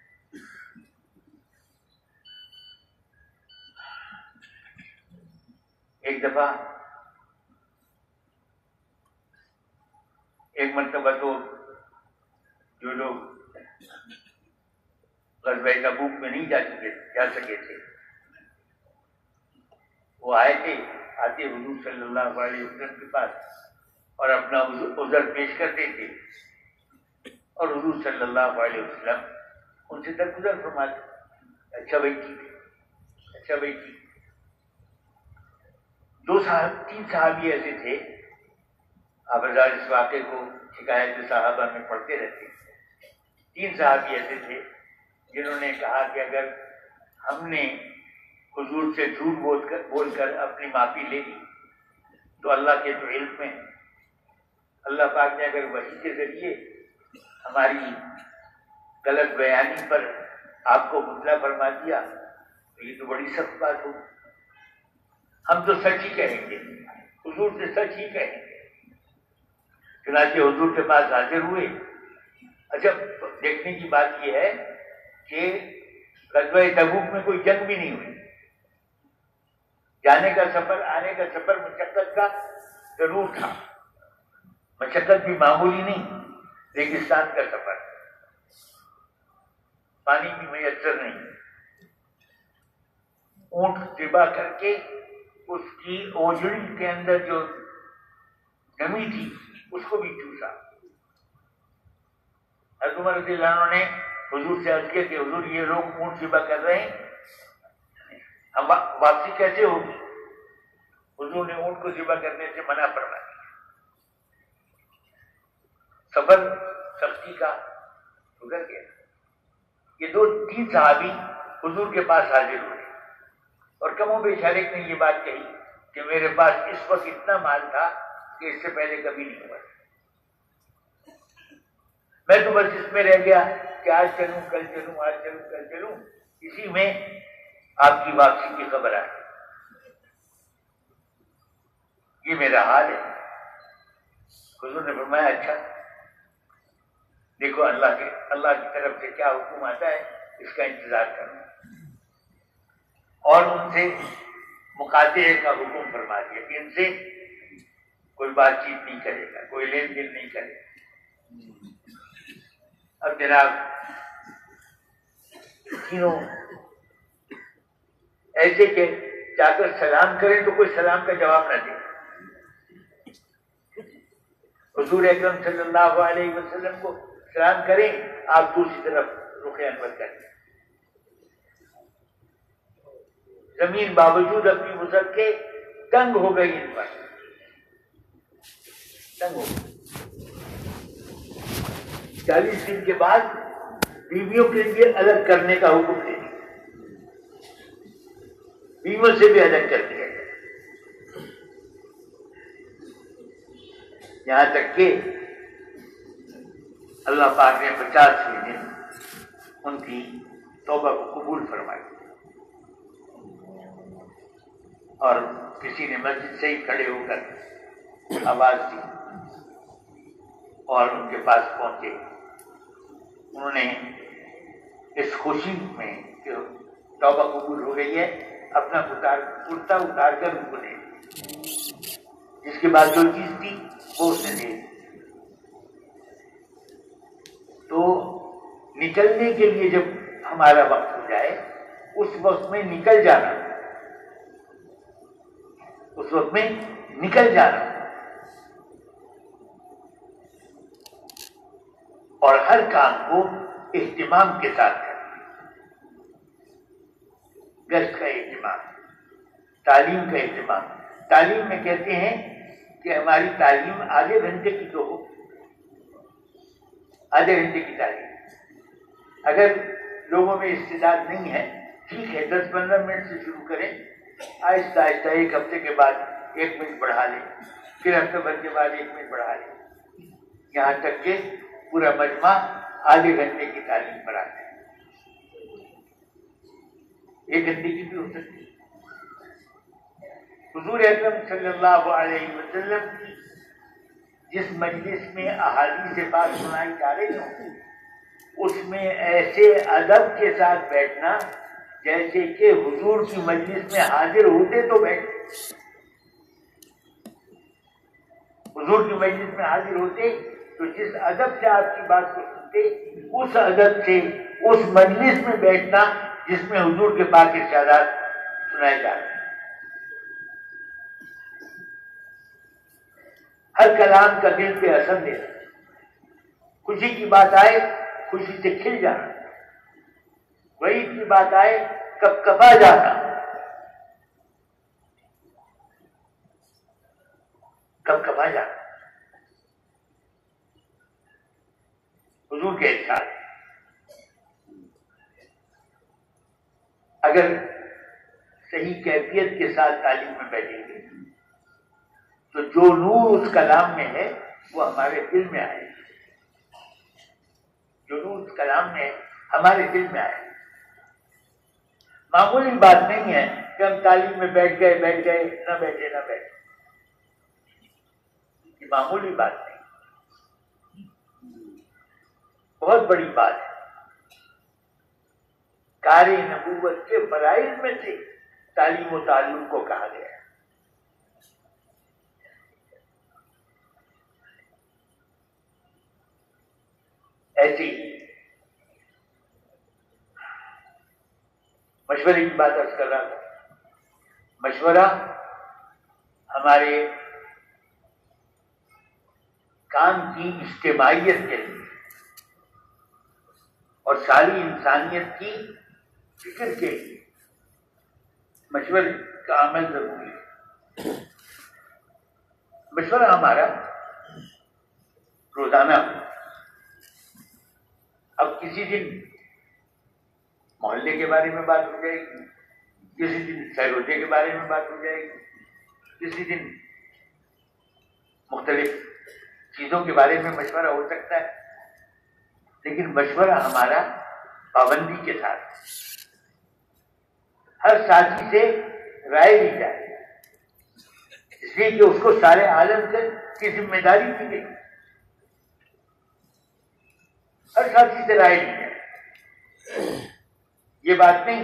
ایک دفعہ ایک مرتبہ تو جو لوگ غزوہ تبوک میں نہیں جا سکے تھے، وہ آئے تھے، آتے حضور صلی اللہ علیہ وسلم کے پاس اور اپنا عذر پیش کرتے تھے، اور حضور صلی اللہ علیہ وسلم ان سے درگزر فرماتے، اچھا بھائی ٹھیک ہے، اچھا بھائی ٹھیک۔ 3 صحابی ایسے تھے، آپ حضرات اس واقعے کو شکایت صحابہ میں پڑھتے رہتے ہیں۔ 3 صحابی ایسے تھے جنہوں نے کہا کہ اگر ہم نے حضور سے جھوٹ بول کر اپنی معافی لے لی تو اللہ کے تو علم میں اللہ پاک نے اگر وحی کے ذریعے ہماری غلط بیانی پر آپ کو مطلع فرما دیا تو یہ تو بڑی سخت بات ہوگی، ہم تو سچ ہی کہیں گے، حضور سے سچ ہی کہیں گے۔ چنانچہ حضور کے پاس حاضر ہوئے۔ اچھا دیکھنے کی بات یہ ہے کہ غزوہ تبوک میں کوئی جنگ بھی نہیں ہوئی، جانے کا سفر، آنے کا سفر مشقت کا ضرور تھا، مشقت بھی معمولی نہیں، ریگستان کا سفر، پانی بھی میسر نہیں، اونٹ ذبح کر کے اس کی اوجڑی کے اندر جو نمی تھی اس کو بھی چوسا۔ حضرت عمر رضی اللہ عنہ نے حضور سے عرض کیا کہ حضور یہ لوگ اونٹ ذبح کر رہے ہیں، ہم واپسی کیسے ہوگی؟ حضور نے اونٹ کو ذبح کرنے سے منع فرما دیا۔ سفر سختی کا گزر گیا۔ یہ 2-3 صحابی حضور کے پاس حاضر ہوئے اور کم و بیش ہر ایک نے یہ بات کہی کہ میرے پاس اس وقت اتنا مال تھا کہ اس سے پہلے کبھی نہیں ہوا، میں تو بس اس میں رہ گیا کہ آج چلوں کل چلوں، آج چلوں کل چلوں، اسی میں آپ کی واپسی کی خبر آئی، یہ میرا حال ہے۔ حضور نے فرمایا اچھا دیکھو اللہ کی طرف سے کیا حکم آتا ہے، اس کا انتظار کرنا، اور ان سے مقاطعے کا حکم فرما دیا کہ ان سے کوئی بات چیت نہیں کرے گا، کوئی لین دین نہیں کرے گا۔ اب جناب تینوں ایسے کہ جا کر سلام کریں تو کوئی سلام کا جواب نہ دے۔ حضور اکرم صلی اللہ علیہ وسلم کو سلام کریں، آپ دوسری طرف رخ انور کریں۔ زمین باوجود اپنی وسعت کے تنگ ہو گئی، ان پر تنگ ہو گئی۔ 40 دن کے بعد بیویوں کے لیے الگ کرنے کا حکم دے دیا، بیویوں سے بھی الگ کر دیا گیا، یہاں تک کہ اللہ پاک نے 50ویں دن ان کی توبہ کو قبول فرمائی، اور کسی نے مسجد سے ہی کھڑے ہو کر آواز دی اور ان کے پاس پہنچے۔ انہوں نے اس خوشی میں کہ توبہ قبول ہو گئی ہے اپنا کرتا اتار کر ان کو دے دی، جس کے بعد جو چیز تھی وہ اس نے دے دی۔ تو نکلنے کے لیے جب ہمارا وقت ہو جائے، اس وقت میں نکل جانا، اس وقت میں نکل جانا، اور ہر کام کو اہتمام کے ساتھ کرنا، گشت کا اہتمام، تعلیم کا اہتمام۔ تعلیم میں کہتے ہیں کہ ہماری تعلیم آدھے گھنٹے کی تو ہو، آدھے گھنٹے کی تعلیم۔ اگر لوگوں میں استعداد نہیں ہے، ٹھیک ہے 10-15 منٹ سے شروع کریں، آہستہ آہستہ ایک ہفتے کے بعد 1 منٹ بڑھا لیں، پھر ہفتہ بھر کے بعد 1 منٹ بڑھا لیں، یہاں تک کہ پورا مجمع آدھے گھنٹے کی تعلیم پر آتا ہے۔ 1 گھنٹے کی بھی ہو سکتی ہے۔ حضور اکرم صلی اللہ علیہ وسلم کی جس مجلس میں احادیث پاک سنائی جا رہی ہوں، اس میں ایسے ادب کے ساتھ بیٹھنا جیسے کہ حضور کی مجلس میں حاضر ہوتے تو بیٹھتے، حضور کی مجلس میں حاضر ہوتے تو جس ادب سے آپ کی بات کو سنتے، اس ادب سے اس مجلس میں بیٹھنا جس میں حضور کے پاک ارشادات سنائے جا رہے ہیں۔ ہر کلام کا دل پہ اثر دینا، خوشی کی بات آئے خوشی سے کھل جانا، وعید کی بات آئے کب کبا جانا، کب کبا جانا۔ حضور کے ارشاد اگر صحیح کیفیت کے ساتھ تعلیم میں بیٹھیں گے تو جو نور اس کلام میں ہے وہ ہمارے دل میں آئے، جو نور اس کلام میں ہے ہمارے دل میں آئے۔ معمولی بات نہیں ہے کہ ہم تعلیم میں بیٹھ گئے نہ بیٹھے، یہ معمولی بات نہیں، بہت بڑی بات ہے۔ کار نبوت کے فرائض میں سے تعلیم و تعلم کو کہا گیا ہے۔ ایسی مشورے کی بات عرض کر رہا تھا۔ مشورہ ہمارے کام کی اجتماعیت کے لیے اور ساری انسانیت کی فکر کے لیے مشورے کا عمل ضروری ہے۔ مشورہ ہمارا روزانہ، اب کسی دن محلے کے بارے میں بات ہو جائے گی، کسی دن سیروتے کے بارے میں بات ہو جائے گی، کسی دن مختلف چیزوں کے بارے میں مشورہ ہو سکتا ہے، لیکن مشورہ ہمارا پابندی کے ساتھ ہر ساتھی سے رائے لی جائے، اس لیے کہ اس کو سارے عالم کی ذمہ داری دی گئی، ہر ساتھی سے رائے لی جائے۔ یہ بات نہیں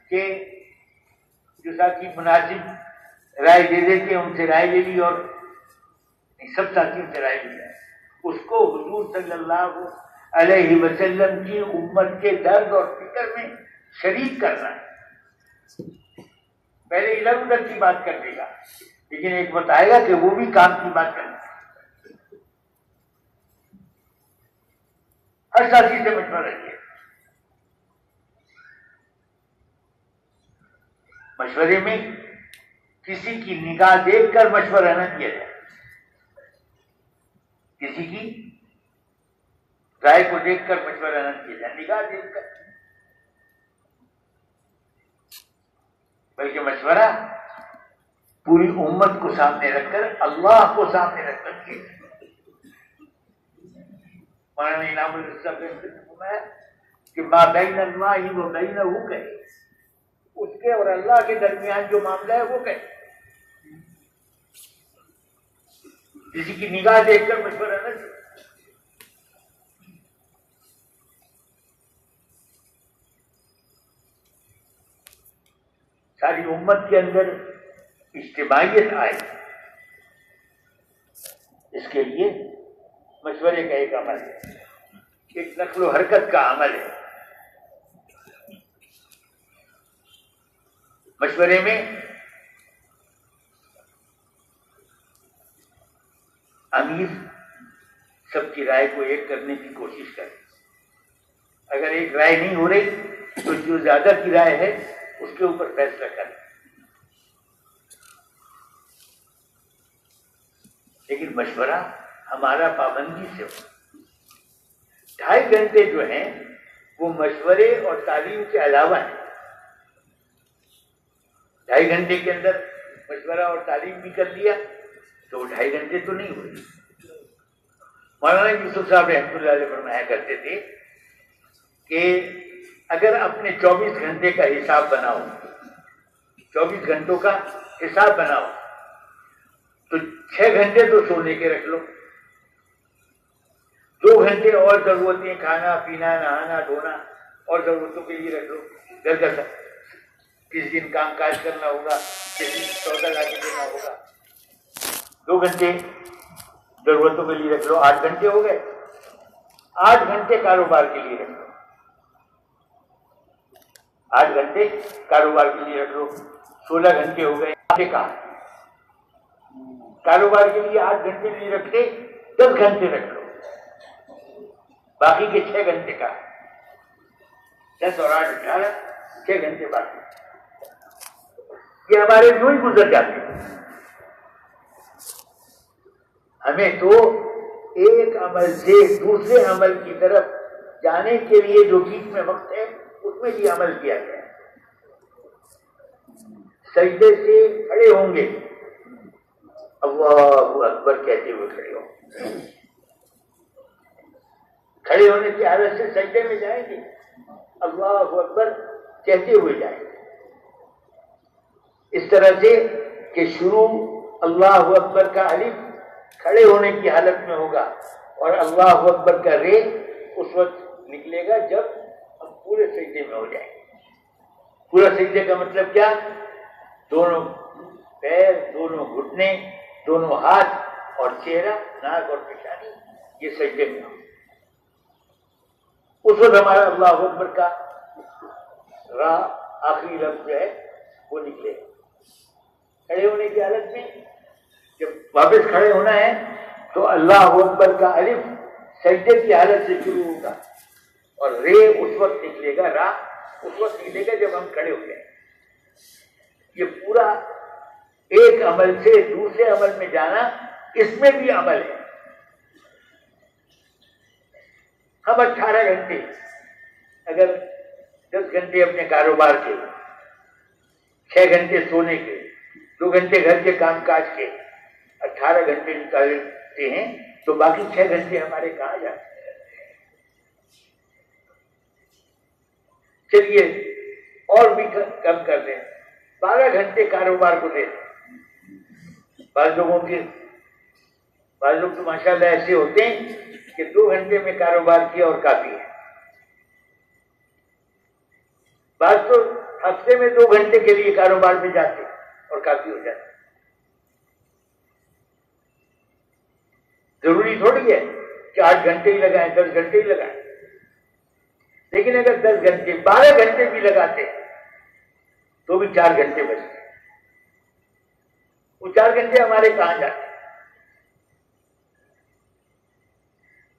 کہ جو ساتھی مناسب رائے دے دے کے ان سے رائے لے لی اور سب ساتھیوں سے رائے لی جائے، اس کو حضور صلی اللہ علیہ وسلم کی امت کے درد اور فکر میں شریک کرنا ہے۔ پہلے ادھر ادھر کی بات کر دے گا، لیکن ایک وقت آئے گا کہ وہ بھی کام کی بات کرنا ہے۔ ہر ساتھی سے مشورہ رکھیے۔ مشورے میں کسی کی نگاہ دیکھ کر مشورہ نہ کیا جائے، کسی کی رائے کو دیکھ کر مشورہ نہ کیا جائے، نگاہ دیکھ کر، بلکہ مشورہ پوری امت کو سامنے رکھ کر، اللہ کو سامنے رکھ کر کیا جائے۔ مولانا انعام الرزاق نے فرمایا کہ ما بین اللہ و بینہ کہے، اس کے اور اللہ کے درمیان جو معاملہ ہے وہ کہے، کسی کی نگاہ دیکھ کر مشورہ نہ کرے۔ ساری امت کے اندر اجتماعیت آئے، اس کے لیے مشورے کا ایک عمل ہے، ایک نقل و حرکت کا عمل ہے۔ مشورے میں امیر سب کی رائے کو ایک کرنے کی کوشش کرے، اگر ایک رائے نہیں ہو رہی تو جو زیادہ کی رائے ہے اس کے اوپر فیصلہ کرے، لیکن مشورہ ہمارا پابندی سے ہو۔ 2.5 گھنٹے جو ہیں وہ مشورے اور تعلیم کے علاوہ ہیں۔ 2.5 گھنٹے کے اندر مشورہ اور تعلیم بھی کر لیا تو 2.5 گھنٹے تو نہیں ہوئے۔ مولانا یوسف صاحب رحمۃ اللہ علیہ فرمایا کرتے تھے کہ اگر اپنے 24 گھنٹے کا حساب بناؤ، 24 گھنٹوں کا حساب بناؤ تو 6 گھنٹے تو سونے کے رکھ لو، 2 گھنٹے اور ضرورتیں، کھانا پینا، نہانا دھونا اور ضرورتوں کے لیے رکھ لو، گھر کا کس دن کام کاج کرنا ہوگا، کس دن سودا لا کے دینا ہوگا، 2 گھنٹے ضرورتوں کے لیے رکھ لو، 8 گھنٹے ہو گئے۔ 8 گھنٹے کاروبار کے لیے رکھ لو، 8 گھنٹے کاروبار کے لیے رکھ لو، 16 گھنٹے ہو گئے۔ کہا کاروبار کے لیے 8 گھنٹے نہیں رکھتے، 10 گھنٹے رکھ لو، باقی کے 6 گھنٹے کا 10 اور 8 18، 6 گھنٹے باقی، یہ ہمارے یوں ہی گزر جاتے ہیں۔ ہمیں تو ایک عمل سے دوسرے عمل کی طرف جانے کے لیے جو بیچ میں وقت ہے اس میں بھی عمل کیا گیا ہے۔ سجدے سے کھڑے ہوں گے، اللہ اکبر کہتے ہوئے کھڑے ہوں گے، کھڑے ہونے کی حالت سے سجدے میں جائیں گے، اللہ اکبر کہتے ہوئے جائیں گے، اس طرح سے کہ شروع اللہ اکبر کا الف کھڑے ہونے کی حالت میں ہوگا اور اللہ اکبر کا رے اس وقت نکلے گا جب ہم پورے سجدے میں ہو جائیں گے۔ پورا سجدے کا مطلب کیا؟ دونوں پیر، دونوں گھٹنے، دونوں ہاتھ اور چہرہ، ناک اور پیشانی یہ سجدے میں ہو، اس وقت ہمارا اللہ اکبر کا را آخری لفظ جو ہے وہ نکلے گا۔ کھڑے ہونے کی حالت میں جب واپس کھڑے ہونا ہے تو اللہ اکبر کا الف سجدے کی حالت سے شروع ہوگا اور رے اس وقت نکلے گا، را اس وقت نکلے گا جب ہم کھڑے ہو جائیں۔ یہ پورا ایک عمل سے دوسرے عمل میں جانا، اس میں بھی عمل ہے۔ ہم 18 گھنٹے، اگر 10 گھنٹے اپنے کاروبار کے، 6 گھنٹے سونے کے، 2 گھنٹے گھر کے کام کاج کے 18 گھنٹے نکالتے ہیں تو باقی 6 گھنٹے ہمارے کہاں جاتے ہیں؟ چلیے اور بھی کم کر دیں، 12 گھنٹے کاروبار کو دیں۔ بعض لوگ تو ماشاءاللہ ایسے ہوتے ہیں کہ 2 گھنٹے میں کاروبار کیا اور کافی ہے، بعض تو ہفتے میں 2 گھنٹے کے لیے کاروبار میں جاتے اور کافی ہو جاتے۔ ضروری تھوڑی ہے کہ 8 گھنٹے ہی لگائیں، 10 گھنٹے ہی لگائیں، لیکن اگر 10 گھنٹے 12 گھنٹے بھی لگاتے تو بھی 4 گھنٹے بچتے، وہ 4 گھنٹے ہمارے کہاں جاتے؟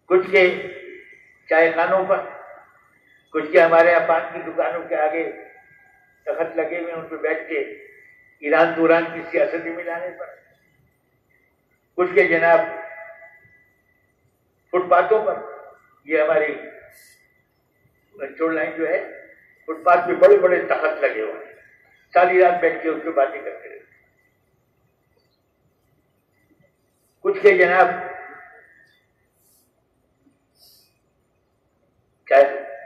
کچھ کے چائے خانوں پر، کچھ کے ہمارے یہاں پان کی دکانوں کے آگے تخت لگے ہوئے ان پہ بیٹھ کے ایران دوران کی سیاست میں لانے پر، کچھ کے جناب فٹ پاتھوں پر، یہ ہماری چوڑ لائن جو ہے فٹ پاتھ پہ بڑے بڑے تخت لگے ہوئے ہیں، ساری رات بیٹھ کے اس پہ باتیں کرتے رہتے، کچھ کے جناب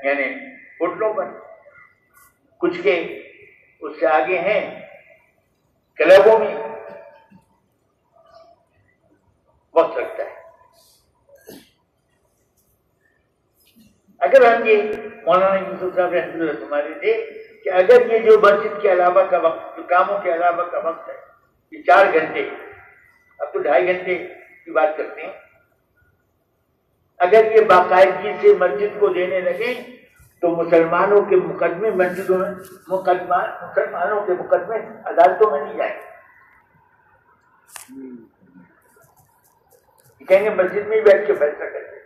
یعنی ہوٹلوں پر، کچھ کے اس سے آگے ہیں کلبوں میں وقت لگتا ہے۔ اگر ہم یہ مولانا یوسف صاحب رحمۃ اللہ فرماتے تھے کہ اگر یہ جو مسجد کے علاوہ کا وقت، جو کاموں کے علاوہ کا وقت ہے، یہ 4 گھنٹے، اب تو 2.5 گھنٹے کی بات کرتے ہیں، اگر یہ باقاعدگی سے مسجد کو دینے لگے تو مسلمانوں کے مقدمے مسجدوں میں، مسلمانوں کے مقدمے عدالتوں میں نہیں جائیں، کہیں گے مسجد میں ہی بیٹھ کے فیصلہ کرتے۔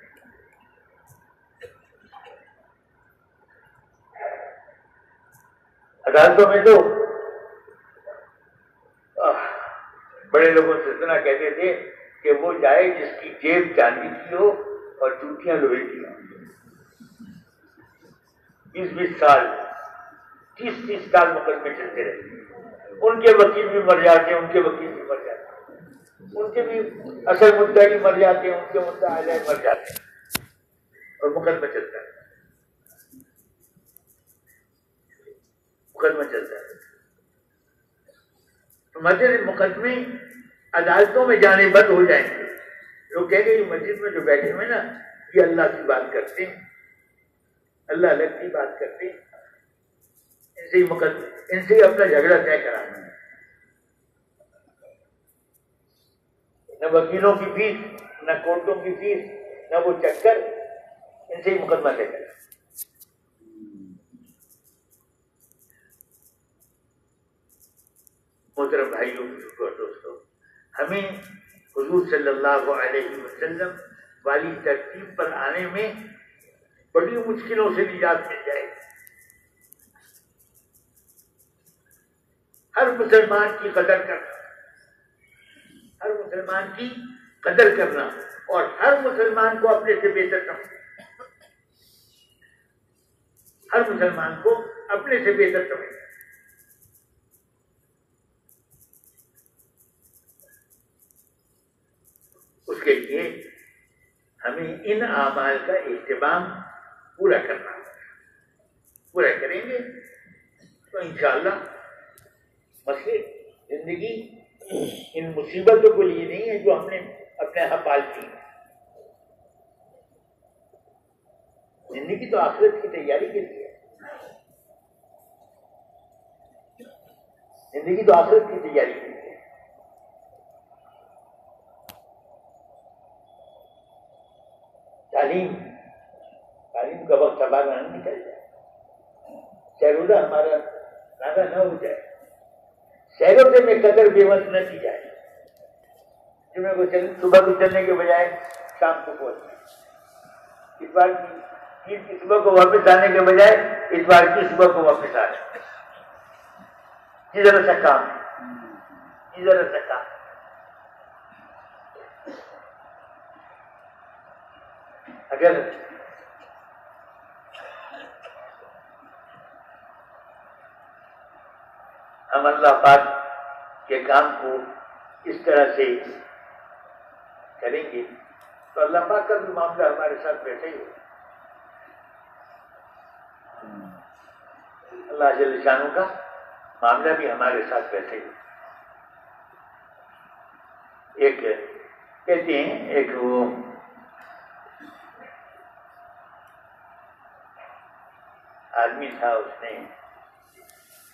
عدالتوں میں تو بڑے لوگوں سے سنا کہتے تھے کہ وہ جائے جس کی جیب چاندی کی ہو اور چوٹیاں لوہے کی ہوں۔ 20 سال 30 سال مقدمے چلتے رہتے ہیں، ان کے وکیل بھی مر جاتے ہیں، ان کے وکیل بھی مر جاتے ہیں، ان کے بھی اصل مدعی مر جاتے ہیں، ان کے مدعا علیہ مر جاتے ہیں، اور مقدمہ چلتا ہے، مقدمہ چلتا ہے۔ تو مسجد مقدمے عدالتوں میں جانے بند ہو جائیں گے، لوگ کہیں گے یہ مسجد میں جو بیٹھے ہوئے نا یہ اللہ کی بات کرتے ہیں، اللہ الگ کی بات کرتے ہیں، ان سے ان سے اپنا جھگڑا طے کرانا ہے، نہ وکیلوں کی فیس، نہ کورٹوں کی فیس، نہ وہ چکر، ان سے ہی مقدمہ طے کرنا۔ محترم بھائیوں اور دوستوں، ہمیں حضور صلی اللہ علیہ وسلم والی ترتیب پر آنے میں بڑی مشکلوں سے نجات مل جائے گی۔ ہر مسلمان کی قدر کرنا، ہر مسلمان کی قدر کرنا، اور ہر مسلمان کو اپنے سے بہتر سمجھنا، ہر مسلمان کو اپنے سے بہتر سمجھنا۔ اس کے لیے ہمیں ان اعمال کا اہتمام پورا کرنا ہوگا، پورا کریں گے تو انشاءاللہ مسئلے زندگی ان مصیبتوں کے لیے نہیں ہے جو ہم نے اپنے یہاں پالتی ہیں، زندگی تو آخرت کی تیاری کے لیے ہے، زندگی تو آخرت کی تیاری کے لیے ہے۔ تعلیم کا وقت ہمارا نہ نکل جائے، شہروزہ ہمارا نادا نہ ہو جائے، شہروں سے میں قدر بےوس نہ کی جائے، جنہیں کو صبح کو چلنے کے بجائے شام کو پہنچنا، اس بار عید کی صبح کو واپس آنے کے بجائے اس بار کی صبح کو واپس آنے، یہ ذرا سا کام، یہ ذرا سا کام۔ اگر ہم اللہ پاک کے کام کو اس طرح سے کریں گے تو اللہ پاک کا بھی معاملہ ہمارے ساتھ ویسا ہی ہوگا، اللہ جل شانہ کا معاملہ بھی ہمارے ساتھ ویسا ہی ہوگا۔ ایک کہتے ہیں، ایک وہ آدمی تھا، اس نے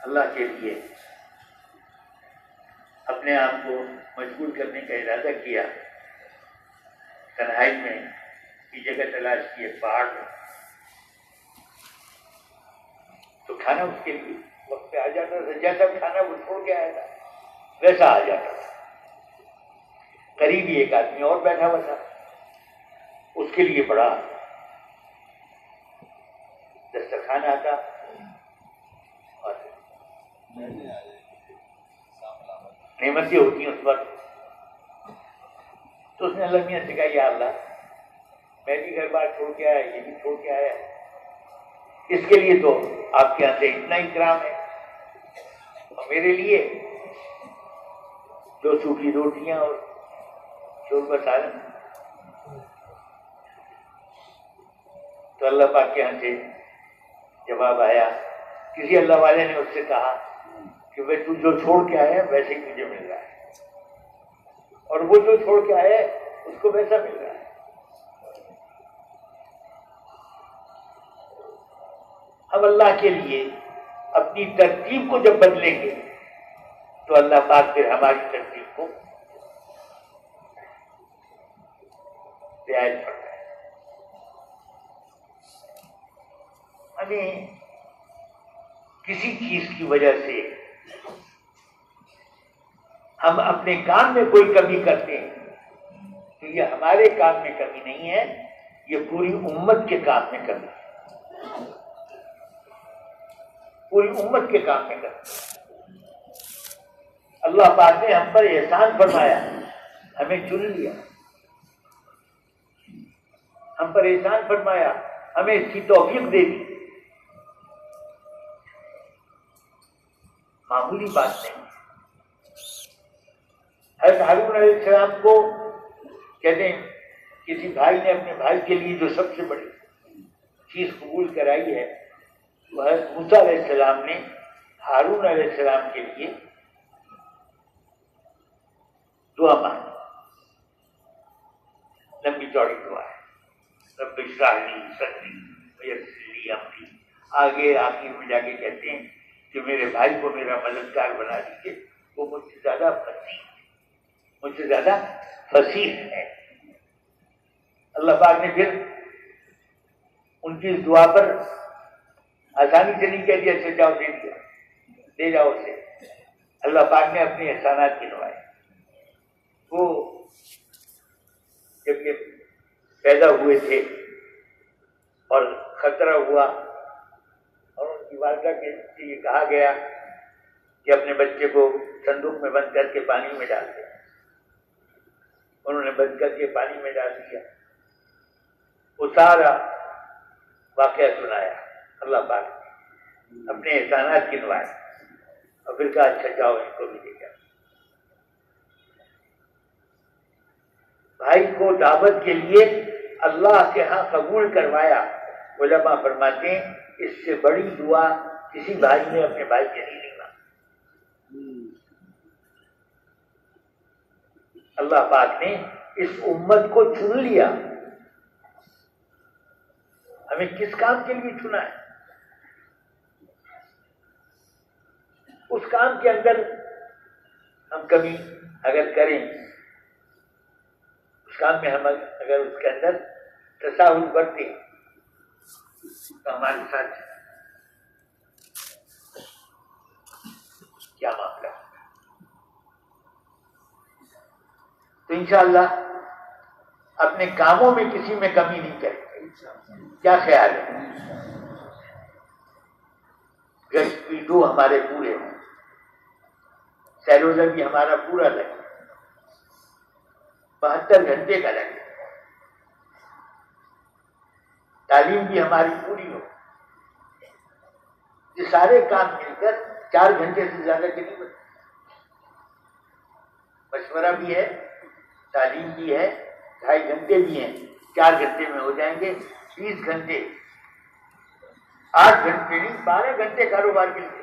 اللہ کے لیے اپنے آپ کو مشغول کرنے کا ارادہ کیا، تنہائی میں کی جگہ تلاش کی، پہاڑ میں، تو کھانا اس کے لیے وقت پہ آ جاتا تھا، جیسا کھانا وہ چھوڑ کے آیا تھا ویسا آ جاتا تھا۔ قریب ہی ایک آدمی اور بیٹھا ہوا تھا، اس کے لیے بڑا دسترخوان آتا اور نعمتیں ہوتی ہیں اس وقت. تو اس نے اللہ میاں سے کہا یا اللہ میں بھی گھر بار چھوڑ کے آیا, یہ بھی چھوڑ کے آیا, اس کے لیے تو آپ کے یہاں سے اتنا اکرام ہے, اور میرے لیے 2 سوکھی روٹیاں اور شوربہ سالن. تو اللہ پاک کے یہاں سے جواب آیا, کسی اللہ والے نے اس سے کہا کہ بھائی تو جو چھوڑ کے آیا ویسے ہی تجھے مل رہا ہے, اور وہ جو چھوڑ کے آیا اس کو ویسا مل رہا ہے. ہم اللہ کے لیے اپنی ترتیب کو جب بدلیں گے تو اللہ پاک پھر ہماری ترتیب کو رعایت کرتا ہے. ہمیں کسی چیز کی وجہ سے ہم اپنے کام میں کوئی کمی کرتے ہیں تو یہ ہمارے کام میں کمی نہیں ہے, یہ پوری امت کے کام میں کمی ہے, پوری امت کے کام میں کمی. اللہ پاک نے ہم پر احسان فرمایا, ہمیں چن لیا, ہم پر احسان فرمایا, ہمیں اس کی توفیق دے دی. معمولی بات نہیں. حضرت ہارون علیہ السلام کو کہتے ہیں کسی بھائی نے اپنے بھائی کے لیے جو سب سے بڑی چیز قبول کرائی ہے وہ حضرت موسیٰ علیہ السلام نے ہارون علیہ السلام کے لیے دعا مانگی. لمبی چوڑی دعا ہے, رب اشرح لی صدری ویسر لی امری. آگے آخر میں جا کے کہتے ہیں کہ میرے بھائی کو میرا مددگار بنا دیجیے, وہ مجھ سے زیادہ فصیح ہے. اللہ پاک نے پھر ان کی اس دعا پر آسانی سے نہیں کہہ دیا اچھا جاؤ دے جاؤ اسے. اللہ پاک نے اپنے احسانات گنوائے. وہ جب یہ پیدا ہوئے تھے اور خطرہ ہوا اور ان کی والدہ سے یہ کہا گیا کہ اپنے بچے کو صندوق میں بند کر کے پانی میں ڈال دیں, انہوں نے بند کر کے پانی میں ڈال دیا. وہ سارا واقعہ سنایا اللہ پاک نے, اپنے احسانات گنوائے اور پھر کہا اچھا جاؤ ان کو بھی لے جاؤ. بھائی کو دعوت کے لیے اللہ کے ہاں قبول کروایا. علماء فرماتے ہیں اس سے بڑی دعا کسی بھائی نے اپنے بھائی کے لیے نہیں مانگی. اللہ پاک نے اس امت کو چن لیا. ہمیں کس کام کے لیے چنا ہے؟ اس کام کے اندر ہم کبھی اگر کریں, اس کام میں ہم اگر اس کے اندر تساہل برتیں تو ہمارے ساتھ کیا معاملہ ہے. تو انشاءاللہ اپنے کاموں میں کسی میں کمی نہیں کریں. کیا خیال ہے؟ گشت بھی 2 ہمارے پورے ہوں, سیروزہ بھی ہمارا پورا لگے, 72 گھنٹے کا لگے, تعلیم بھی ہماری پوری ہو. یہ سارے کام مل کر 4 گھنٹے سے زیادہ کے نہیں بنتے. مشورہ بھی ہے, تعلیم بھی ہے, 2.5 گھنٹے بھی ہیں, 4 گھنٹے میں ہو جائیں گے. 20 گھنٹے, 8 گھنٹے نہیں 12 گھنٹے کاروبار مل گئے.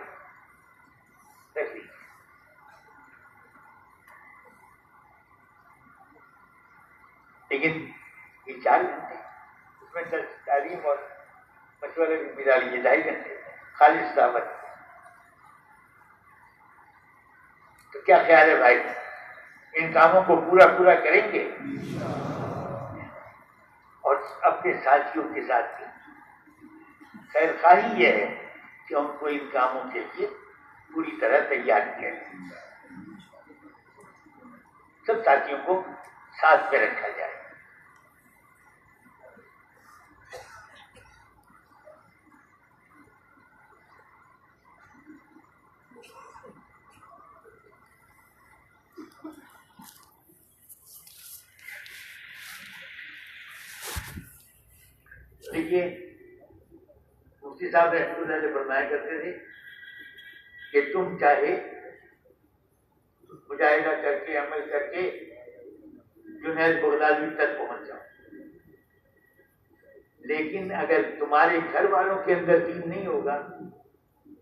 لیکن یہ 4 گھنٹے اس میں تعلیم اور مشورے بھی ملا لیجیے, 2.5 گھنٹے خالص دعوت. تو کیا خیال ہے بھائی, ان کاموں کو پورا کریں گے اور اپنے ساتھیوں کے ساتھ بھی خیر خواہی یہ ہے کہ ہم کو ان کاموں کے لیے پوری طرح تیار کیا جائے, سب ساتھیوں کو ساتھ میں رکھا جائے. لیے مفتی صاحب رحمۃ اللہ علیہ فرمایا کرتے تھے کہ تم چاہے مجاہدہ کر کے عمل کر کے جنید بغدادی تک پہنچ جاؤ، لیکن اگر تمہارے گھر والوں کے اندر دین نہیں ہوگا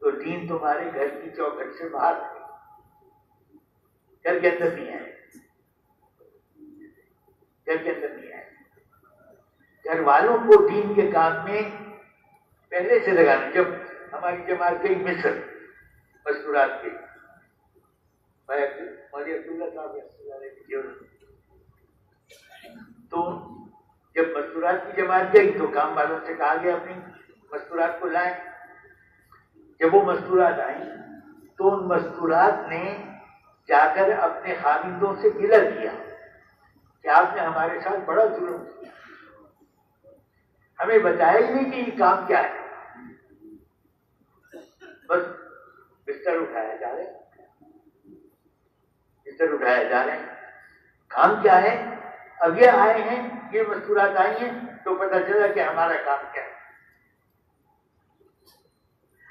تو دین تمہارے گھر کی چوکھٹ سے باہر ہے، گھر کے اندر نہیں ہے، گھر کے اندر نہیں ہے۔ گھر والوں کو دین کے کام میں پہلے سے لگانا۔ جب ہماری جماعت گئی مصر مستورات کے مولوی عبداللہ صاحب تو جب مستورات کی جماعت گئی تو کام والوں سے کہا گیا اپنی مستورات کو لائیں۔ جب وہ مستورات آئیں تو ان مستورات نے جا کر اپنے خاوندوں سے گلہ کیا کہ آپ نے ہمارے ساتھ بڑا ظلم کیا، ہمیں بتایا ہی نہیں کہ یہ کام کیا ہے، بس بستر اٹھایا جا رہے ہیں، بستر اٹھایا جا رہے ہیں، کام کیا ہے؟ اب یہ آئے ہیں، یہ مستورات آئی ہیں تو پتہ چلا کہ ہمارا کام کیا ہے۔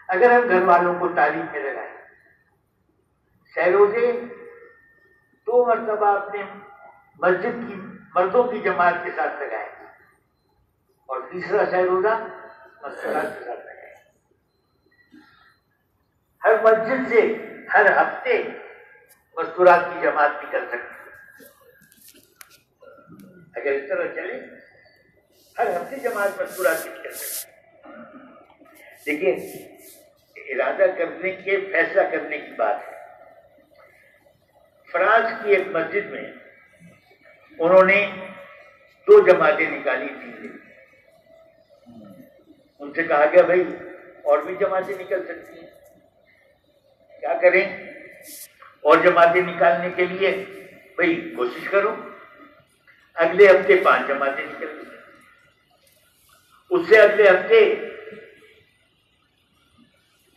اگر ہم گھر والوں کو تعلیم میں لگائیں، سہروزے 2 مرتبہ اپنے مسجد کی مردوں کی جماعت کے ساتھ لگائیں اور تیسرا سہروزہ مستورات کے ساتھ لگائیں، ہر مسجد سے ہر ہفتے مستورات کی جماعت نکل سکتی ہے۔ اگر اس طرح چلے ہر ہفتے جماعت مستورات کی نکل سکتی ہے۔ دیکھیے ارادہ کرنے کے فیصلہ کرنے کی بات ہے۔ فرانس کی ایک مسجد میں انہوں نے 2 جماعتیں نکالی 3 دن، ان سے کہا گیا بھائی اور بھی جماعتیں نکل سکتی ہیں، کیا کریں؟ اور جماعتیں نکالنے کے لیے بھائی کوشش کرو۔ اگلے ہفتے 5 جماعتیں نکل گئی، اس سے اگلے ہفتے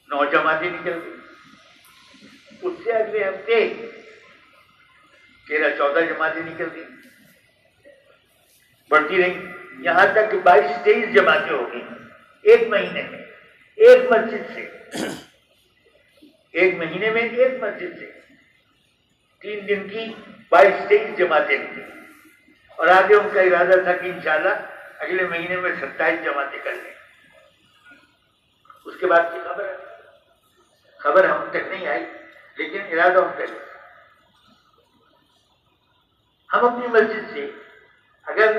9 جماعتیں نکل گئی، اس سے اگلے ہفتے 13-14 جماعتیں نکل گئی، بڑھتی رہی، یہاں تک 22-23 جماعتیں ہو گئی ایک مہینے میں، ایک مسجد سے، ایک مہینے میں ایک مسجد سے 3 دن کی 22-23 جماعتیں نکلی، اور آگے ان کا ارادہ تھا کہ انشاءاللہ اگلے مہینے میں 27 جماعتیں کر لیں۔ اس کے بعد کی خبر ہم تک نہیں آئی، لیکن ارادہ ہم کر لیں۔ ہم اپنی مسجد سے اگر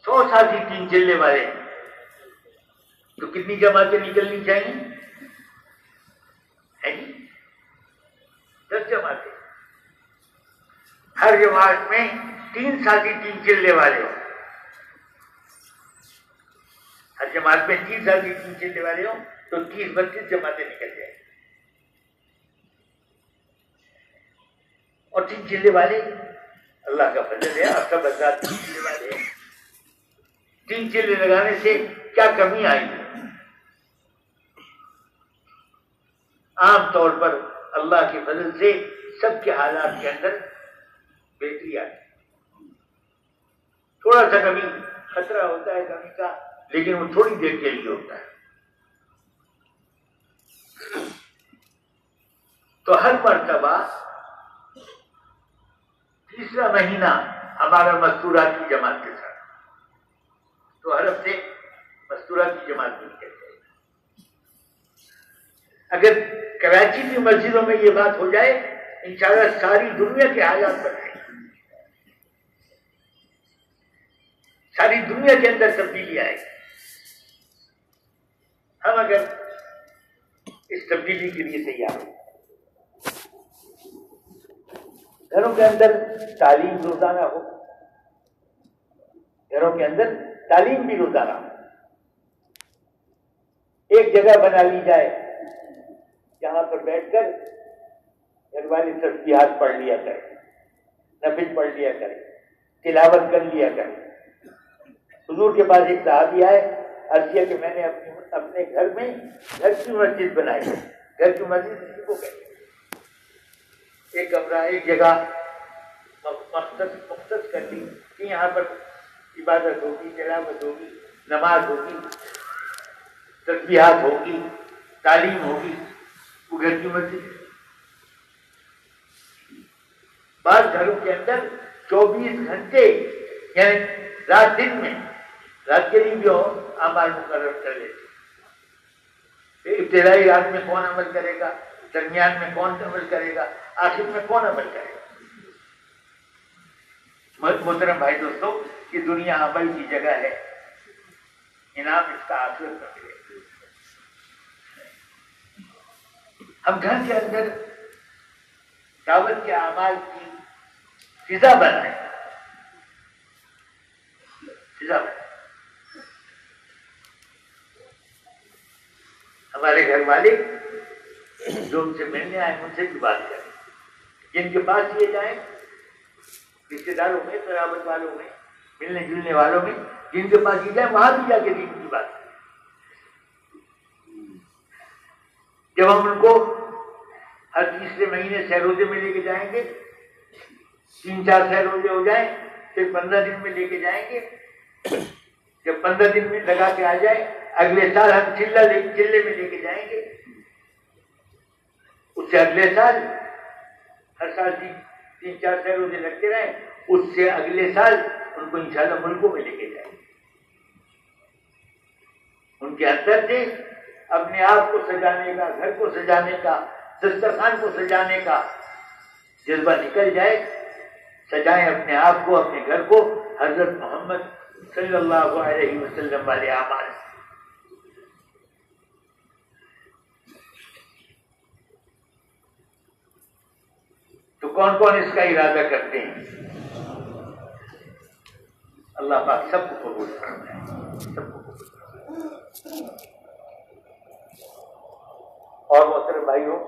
100 ساتھی 3 چلے والے ہیں تو کتنی جماعتیں نکلنی چاہیے؟ ہے جی 10 جماعتیں، ہر جماعت میں 3 ساتھی 3 چلے والے ہوں، ہر جماعت میں 3 ساتھی 3 چلے والے ہوں تو 30-32 جماعتیں نکل جائیں، اور 3 چلے والے اللہ کا فضل ہے، آپ سب حضرات 3 چلے والے ہیں۔ 3 چلے لگانے سے کیا کمی آئی؟ عام طور پر اللہ کے فضل سے سب کے حالات کے اندر بہتری آتی، تھوڑا سا کمی خطرہ ہوتا ہے کمی کا، لیکن وہ تھوڑی دیر کے لیے ہوتا ہے۔ تو ہر مرتبہ تیسرا مہینہ ہمارا مستورات کی جماعت کے ساتھ، تو ہر ہفتے مستورات کی جماعت بھی نکل جائے گی۔ اگر کراچی کی مسجدوں میں یہ بات ہو جائے انشاءاللہ ساری دنیا کے حالات بدلیں گے، ساری دنیا کے اندر تبدیلی آئے گی۔ ہم اگر اس تبدیلی کے لیے تیار ہیں، گھروں کے اندر تعلیم روزانہ ہو، گھروں کے اندر تعلیم بھی روزانہ ہو، ایک جگہ بنا لی جائے جہاں پر بیٹھ کر گھر والے تسبیحات پڑھ لیا کرے، نفل پڑھ لیا کرے، تلاوت کر لیا کرے۔ حضور کے پاس ایک صحابی آئے، عرض کیا کہ میں نے اپنے گھر میں گھر کی مسجد بنائی ہے۔ گھر کی مسجد اسی کو کہتے ہیں، ایک کمرہ ایک جگہ مختص کر دی کہ یہاں پر عبادت ہوگی، تلاوت ہوگی، نماز ہوگی، تسبیحات ہوگی، تعلیم ہوگی، وہ گھر کی مسجد ہے۔ بعض گھروں کے اندر 24 گھنٹے یعنی رات دن میں، رات کے لیے بھی اعمال مقرر کر لیتے۔ ابتدائی رات میں کون عمل کرے گا، درمیان میں کون عمل کرے گا، آخر میں کون عمل کرے گا۔ محترم بھائی دوستو، یہ دنیا عمل کی جگہ ہے، انعام اس کا آخرت میں ملے گا۔ ہم گھر کے اندر دعوت کے اعمال کی فضا بنائیں، فضا بنائیں۔ ہمارے گھر والے جو ان سے ملنے آئے ان سے بھی بات کریں، جن کے پاس یہ جائیں، رشتے داروں میں، قرابت والوں میں، ملنے جلنے والوں میں، جن کے پاس یہ جائیں وہاں بھی جا کے دین کی بات کریں۔ جب ہم ان کو ہر تیسرے مہینے سہ روزے میں لے کے جائیں گے، 3-4 سہ روزے ہو جائیں، پھر 15 دن میں لے کے جائیں گے، جب 15 دن میں لگا کے آ جائے، اگلے سال ہم چلے میں لے کے جائیں گے، اس سے اگلے سال ہر سال 3-4 سہ روزے لگتے رہیں، اس سے اگلے سال ان کو انشاءاللہ ملکوں میں لے کے جائیں گے۔ ان کے اندر سے اپنے آپ کو سجانے کا، گھر کو سجانے کا، دسترخوان کو سجانے کا جذبہ نکل جائے۔ سجائیں اپنے آپ کو، اپنے گھر کو حضرت محمد صلی اللہ علیہ وسلم والے اعمال۔ تو کون کون اس کا ارادہ کرتے ہیں؟ اللہ پاک سب کو قبول فرمائے، سب کو قبول فرمائے۔ اور محترم بھائیوں،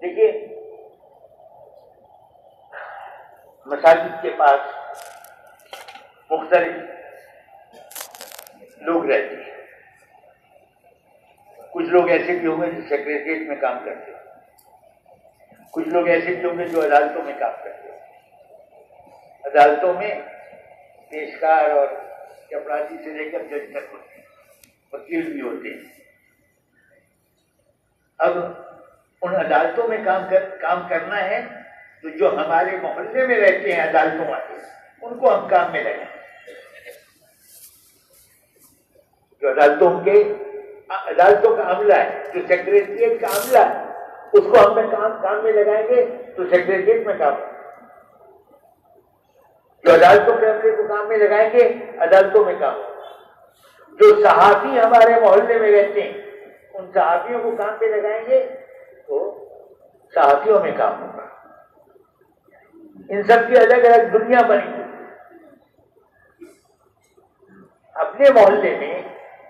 دیکھیے مساجد کے پاس مختلف لوگ رہتے ہیں۔ کچھ لوگ ایسے بھی ہوں گے جو سیکریٹریٹ میں کام کرتے ہیں، کچھ لوگ ایسے بھی ہوں گے جو عدالتوں میں کام کرتے ہیں۔ عدالتوں میں پیشکار اور چپراسی سے لے کر جج تک ہوتے ہیں، وکیل بھی ہوتے ہیں۔ اب ان عدالتوں میں کام کرنا ہے تو جو ہمارے محلے میں رہتے ہیں عدالتوں والے، ان کو ہم کام میں لگائیں۔ جو عدالتوں کا عملہ ہے، جو سیکریٹریٹ کا عملہ ہے، اس کو ہم کام میں لگائیں گے تو سیکریٹریٹ میں کام ہوگا۔ جو عدالتوں کے عملے کو کام میں لگائیں گے، عدالتوں میں کام ہوگا۔ جو صحافی ہمارے محلے میں رہتے ہیں، ان صحافیوں کو کام میں لگائیں گے تو صحافیوں میں کام ہوگا۔ ان سب کی الگ الگ دنیا بنی ہے۔ اپنے محلے میں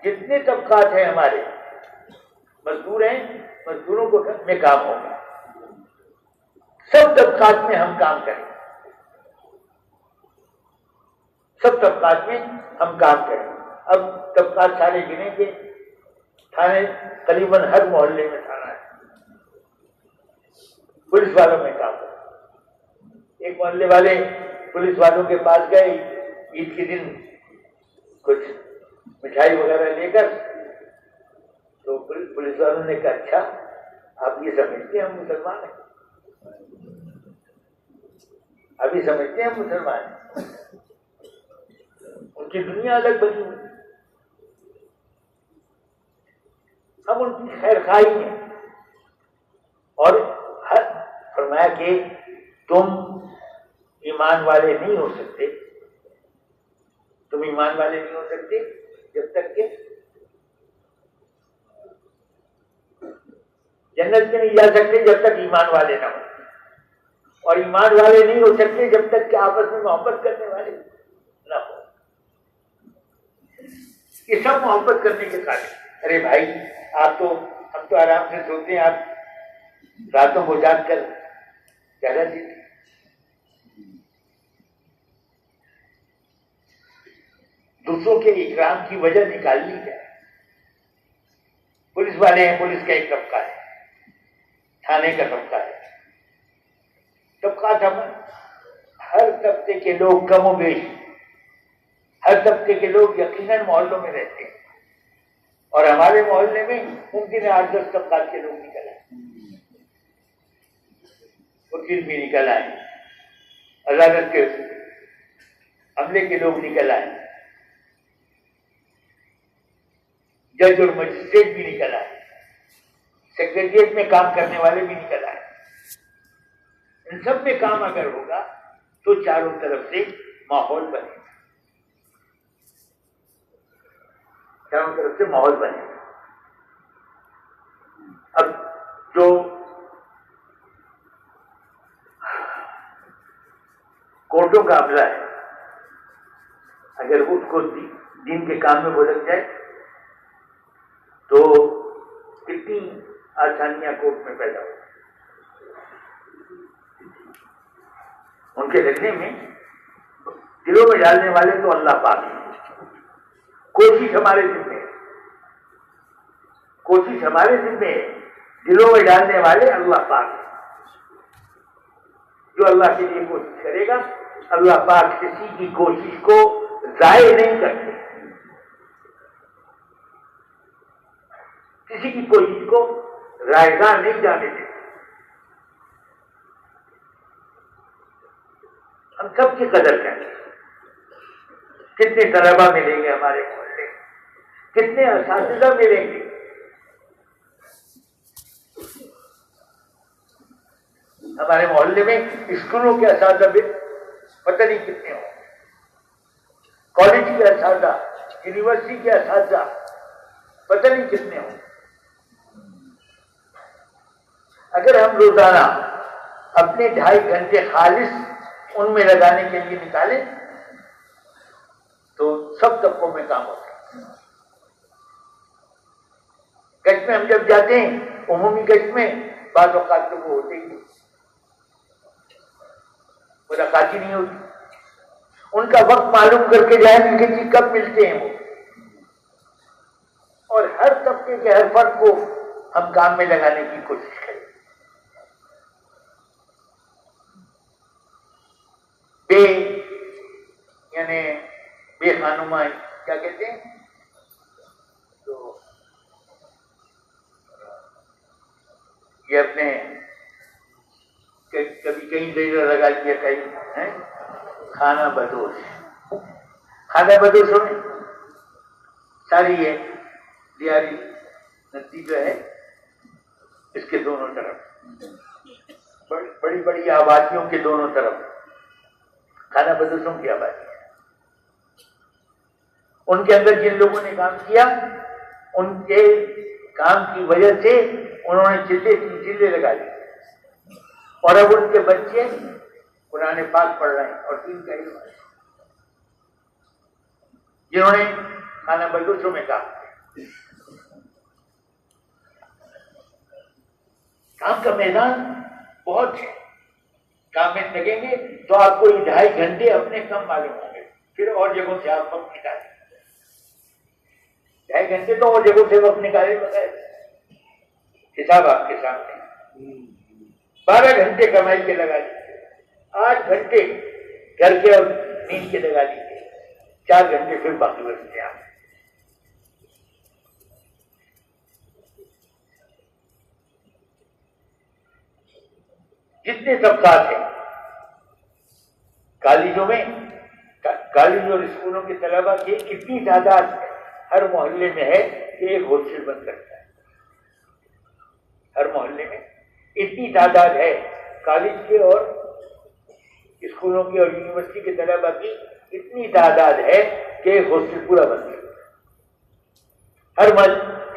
جتنے طبقات ہیں ہمارے، مزدور ہیں، مزدوروں کو میں کام ہوگا۔ سب طبقات میں ہم کام کریں، سب طبقات میں ہم کام کریں۔ اب طبقات سارے گنے کے تھانے قریباً ہر محلے میں تھانہ ہے، پولیس والوں میں کام ہوگا۔ ایک محلے والے پولیس والوں کے پاس گئے عید کے دن کچھ مٹھائی وغیرہ لے کر، تو پولیس والوں نے کہا اچھا آپ یہ سمجھتے ہیں ہم مسلمان ہیں، ابھی سمجھتے ہیں ہم مسلمان ہیں۔ ان کی دنیا الگ بنی ہوئی، ہم ان کی خیر خواہی ہیں۔ اور فرمایا کہ تم ایمان والے نہیں ہو سکتے، تم ایمان والے نہیں ہو سکتے جب تک کہ جنت میں نہیں جا سکتے جب تک ایمان والے نہ ہو، اور ایمان والے نہیں ہو سکتے جب تک کہ آپس میں محبت کرنے والے نہ ہو۔ یہ سب محبت کرنے کے قابل۔ ارے بھائی ہم تو آرام سے سوتے ہیں، آپ راتوں کو جاگ کر زیادہ دیتے۔ دوسروں کے اکرام کی وجہ نکال لی جائے۔ پولیس والے ہیں، پولیس کا ایک طبقہ ہے، تھانے کا طبقہ ہے، اوقات ہم ہر طبقے کے لوگ کم و بیش ہر طبقے کے لوگ یقیناً محلوں میں رہتے ہیں، اور ہمارے محلے میں ممکن ہے 8-10 طبقات کے لوگ نکل آئے، وکیل بھی نکل آئے، عدالت کے عملے کے لوگ نکل آئے، جج اور مجسٹریٹ بھی نکل آئے، سیکریٹریٹ میں کام کرنے والے بھی نکل آئے۔ ان سب میں کام اگر ہوگا تو چاروں طرف سے ماحول بنے گا، چاروں طرف سے ماحول بنے گا۔ اب جو کورٹوں کا عملہ ہے، اگر اس کو دین کے کام میں وہ لگ جائے تو کتنی آسانیاں کورٹ میں پیدا ہو، ان کے لگنے میں دلوں میں ڈالنے والے تو اللہ پاک ہے، کوشش ہمارے ذمہ ہے، کوشش ہمارے ذمہ ہے، دلوں میں ڈالنے والے اللہ پاک ہے۔ جو اللہ کے لیے کوشش کرے گا، اللہ پاک کسی کی کوشش کو ضائع نہیں کرتے، کسی کی کوشش کو رائگاں نہیں جانے دیتے۔ ہم سب کی قدر کریں، کتنے طلباء ملیں گے ہمارے محلے، کتنے اساتذہ ملیں گے، ہمارے محلے میں اسکولوں کے اساتذہ بھی پتہ نہیں کتنے ہوں، کالج کے اساتذہ، یونیورسٹی کے اساتذہ پتہ نہیں کتنے ہوں۔ اگر ہم روزانہ اپنے 2.5 گھنٹے خالص ان میں لگانے کے لیے نکالیں تو سب طبقوں میں کام ہوتا ہے۔ گشت میں ہم جب جاتے ہیں، عمومی گشت میں بعض اوقات تو وہ ہوتے ہی ملاقات ہی نہیں ہوتی، ان کا وقت معلوم کر کے جائیں کہ جی کب ملتے ہیں وہ، اور ہر طبقے کے ہر فرد کو ہم کام میں لگانے کی کوشش کریں۔ بے خانمائی کیا کہتے ہیں، تو یہ اپنے کبھی کہیں ڈیرا لگا دیا، کہیں کھانا بدوش، کھانا بدوش ہونے ساری ہے دیاری ندی جو ہے اس کے دونوں طرف بڑی بڑی آبادیوں کے دونوں طرف کھانا بدوشوں کی آبادی ہے۔ ان کے اندر جن لوگوں نے کام کیا، ان کے کام کی وجہ سے انہوں نے چلے لگا لیے، اور اب ان کے بچے قرآن پاک پڑھ رہے ہیں اور دین کا علم ہے، جنہوں نے کھانا بدوشوں میں کام کیا۔ کام کا میدان بہت ہے، کام میں لگیں گے تو آپ کو 2.5 گھنٹے اپنے کم معلوم ہوں گے، پھر اور جگہوں سے آپ وقت نکالیں، 2.5 گھنٹے تو اور جگہوں سے وقت نکالے بغیر حساب آپ کے سامنے، 12 گھنٹے کمائی کے لگا لیجیے، 8 گھنٹے گھر کے اور نیند کے لگا لیجیے، 4 گھنٹے پھر باقی بچتے آپ۔ جتنے طبقات ہیں کالجوں میں، کالج اور اسکولوں کے طلباء کی اتنی تعداد ہر محلے میں ہے کہ ایک ہاسٹل بن سکتا ہے، ہر محلے میں اتنی تعداد ہے کالج کے اور اسکولوں کی اور یونیورسٹی کے طلباء کی اتنی تعداد ہے کہ ایک ہاسٹل پورا بن سکتا ہے۔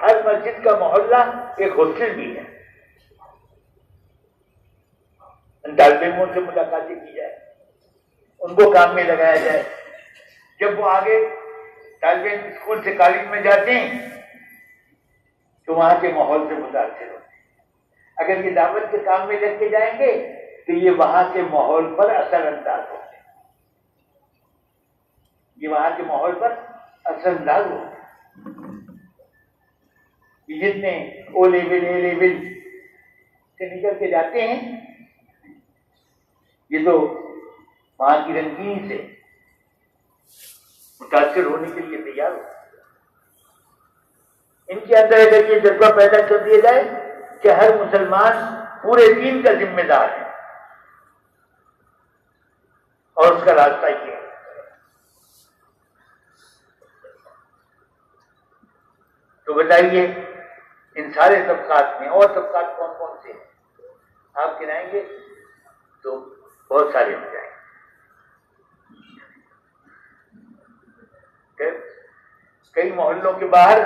ہر مسجد کا محلہ ایک ہاسٹل بھی ہے، طالب علموں سے ملاقاتیں کی جائے، ان کو کام میں لگایا جائے، جب وہ آگے طالب علم اسکول سے کالج میں جاتے ہیں تو وہاں کے ماحول سے متاثر ہوتے ہیں۔ اگر یہ دعوت کے کام میں لگ کے جائیں گے تو یہ وہاں کے ماحول پر اثر انداز ہوتے ہیں، یہ وہاں کے ماحول پر اثر انداز ہوتے ہیں۔ جتنے او لیول اے لیول سے نکل کے جاتے ہیں یہ تو وہاں کی رنگینی سے متاثر ہونے کے لیے تیار ہو. ان کے اندر اگر یہ جذبہ پیدا کر دیا جائے کہ ہر مسلمان پورے دین کا ذمہ دار ہے اور اس کا راستہ یہ ہے. تو بتائیے ان سارے طبقات میں اور طبقات کون کون سے ہیں؟ آپ گنائیں گے تو بہت سارے ہو جائیں گے. کئی محلوں کے باہر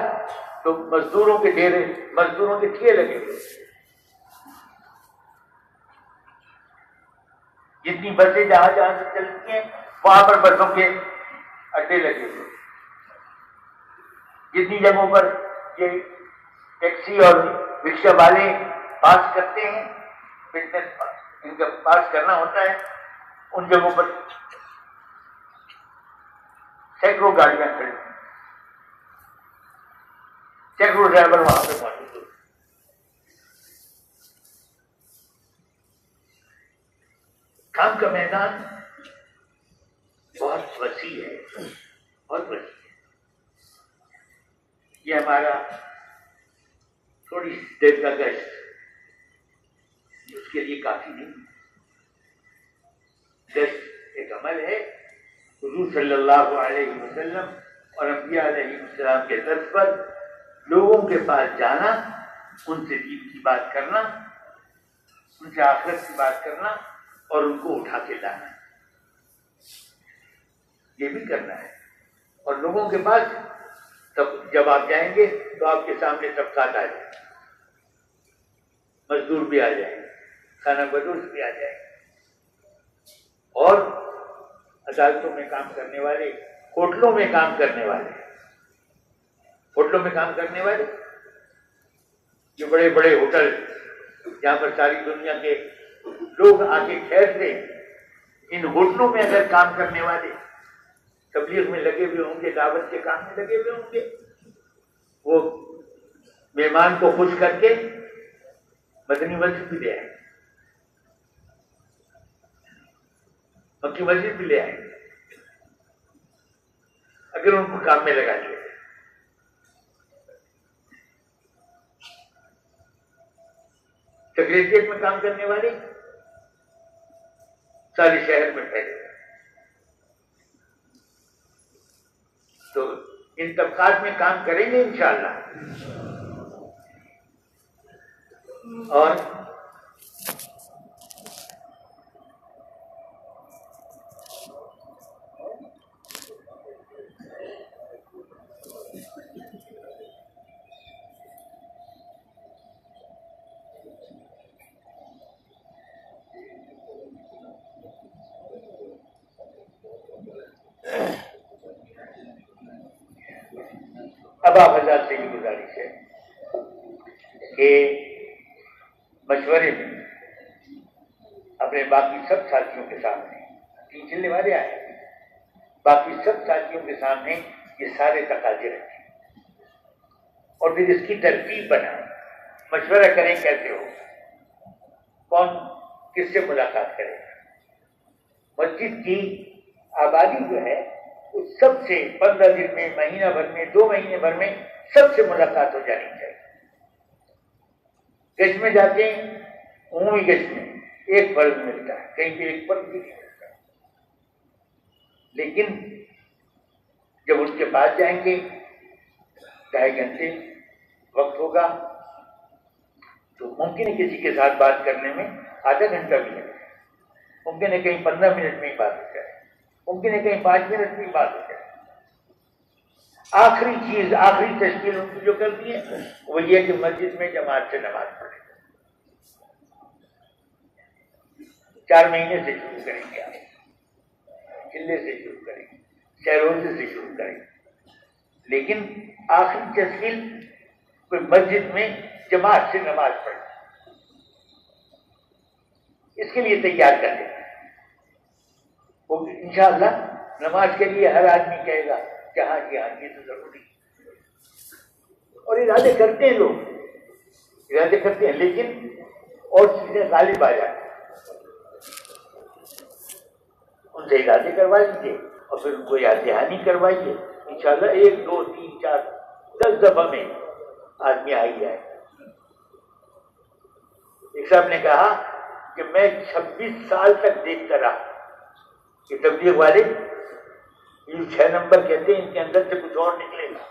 تو مزدوروں کے ڈیرے، مزدوروں کے ٹھیے لگے ہوئے. جتنی بسیں جہاں جہاں سے چلتی ہیں وہاں پر بسوں کے اڈے لگے ہوئے. جتنی جگہوں پر یہ ٹیکسی اور رکشہ والے پاس کرتے ہیں، بزنس ان کا پاس کرنا ہوتا ہے، ان جگہوں پر سینکڑوں گاڑیاں کھڑی، سینکڑوں ڈرائیور وہاں پہ موجود ہوتے. کام کا میدان بہت وسیع ہے، بہت وسیع ہے. یہ ہمارا تھوڑی دیر کا گشت اس کے لیے کافی نہیں. گشت ایک عمل ہے. حضور صلی اللہ علیہ وسلم اور انبیاء علیہ السلام کے طرز پر لوگوں کے پاس جانا، ان سے دین کی بات کرنا، ان سے آخرت کی بات کرنا اور ان کو اٹھا کے لانا، یہ بھی کرنا ہے. اور لوگوں کے پاس جب آپ جائیں گے تو آپ کے سامنے طبقات آ جائیں گے، مزدور بھی آ جائیں گے، خانہ بدوش بھی آ جائیں گے، اور عدالتوں میں کام کرنے والے، ہوٹلوں میں کام کرنے والے، ہوٹلوں میں کام کرنے والے، جو بڑے بڑے ہوٹل جہاں پر ساری دنیا کے لوگ آ کے ٹھہرتے ہیں، ان ہوٹلوں میں اگر کام کرنے والے تبلیغ میں لگے ہوئے ہوں گے، دعوت کے کام میں لگے ہوئے ہوں گے، وہ مہمان کو خوش کر کے مدنی مسجد بھی لے آئیں گے، مکی مسجد بھی لے آئیں گے اگر ان کو کام میں لگا دیا. سیکریٹریٹ میں کام کرنے والے سارے شہر میں پھیلے، تو ان طبقات میں کام کریں گے انشاءاللہ. اور اب آپ حضرات سے یہ گزارش ہے کہ مشورے میں اپنے باقی سب ساتھیوں کے سامنے، تین چلنے والے آئے، باقی سب ساتھیوں کے سامنے یہ سارے تقاضے رکھیں اور پھر اس کی ترتیب بنائیں. مشورہ کریں کیسے ہو، کون کس سے ملاقات کرے. مسجد کی آبادی جو ہے اس سب سے 15 دن میں، مہینہ بھر میں، 2 مہینے بھر میں سب سے ملاقات ہو جانی چاہیے. گشت میں جاتے ہیں، عمومی گشت میں ایک فرض ملتا ہے، کہیں پہ ایک فرض بھی نہیں ملتا، لیکن جب اس کے پاس جائیں گے 2.5 گھنٹے وقت ہوگا تو ممکن ہے کسی کے ساتھ بات کرنے میں آدھا گھنٹہ بھی لگے، ممکن ہے کہیں 15 منٹ میں ہی بات ہو جائے، ممکن ہے کہیں 5 منٹ میں ہی بات ہو جائے. آخری چیز، آخری تشکیل ان کی جو کرتی ہے وہ یہ کہ مسجد میں جماعت سے نماز پڑھے. 4 مہینے سے شروع کریں گے، آپ چلے سے شروع کریں گے، شہروزے سے شروع کریں گے، لیکن آخری تشکیل کوئی مسجد میں جماعت سے نماز پڑھے، اس کے لیے تیار کر دیں. وہ انشاءاللہ نماز کے لیے ہر آدمی کہے گا کہ ہاں جی ہاں یہ تو ضروری ہے، اور ارادے کرتے ہیں، لوگ ارادے کرتے ہیں، لیکن اور چیزیں غالب آ جاتی ہیں. ان سے یادیں کروا لیجیے اور پھر ان کو یاد دہانی کروائیے. انشاءاللہ 1 2 3 4 10 دفعہ میں آدمی آ ہی جائے. ایک صاحب نے کہا کہ میں 26 سال تک دیکھتا رہا کہ تبلیغ والے یہ 6 نمبر کہتے ہیں ان کے اندر سے کچھ اور نکلے گا,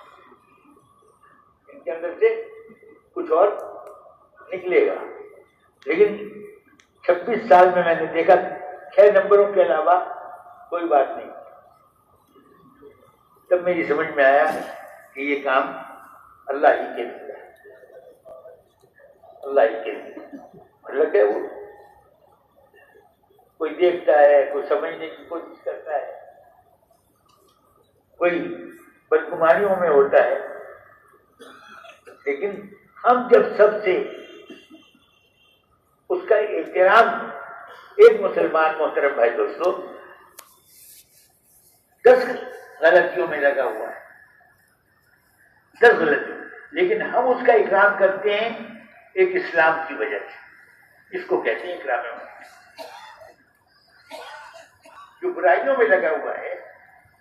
ان کے اندر سے کچھ اور نکلے گا. لیکن 26 سال میں نے دیکھا 6 نمبروں کے علاوہ کوئی بات نہیں. تب میری سمجھ میں آیا کہ یہ کام اللہ ہی کے لیے ہے, اللہ ہی کے لیے. مطلب کہ وہ کوئی دیکھتا ہے, کوئی سمجھنے کی کوشش کرتا ہے, کوئی بدگمانیوں میں ہوتا ہے, لیکن ہم جب سب سے اس کا احترام, ایک مسلمان محترم بھائی دوستو 10 غلطیوں میں لگا ہوا ہے, 10 غلطیوں, لیکن ہم اس کا اکرام کرتے ہیں ایک اسلام کی وجہ سے. اس کو کہتے ہیں اکرام مسلم. جو برائیوں میں لگا ہوا ہے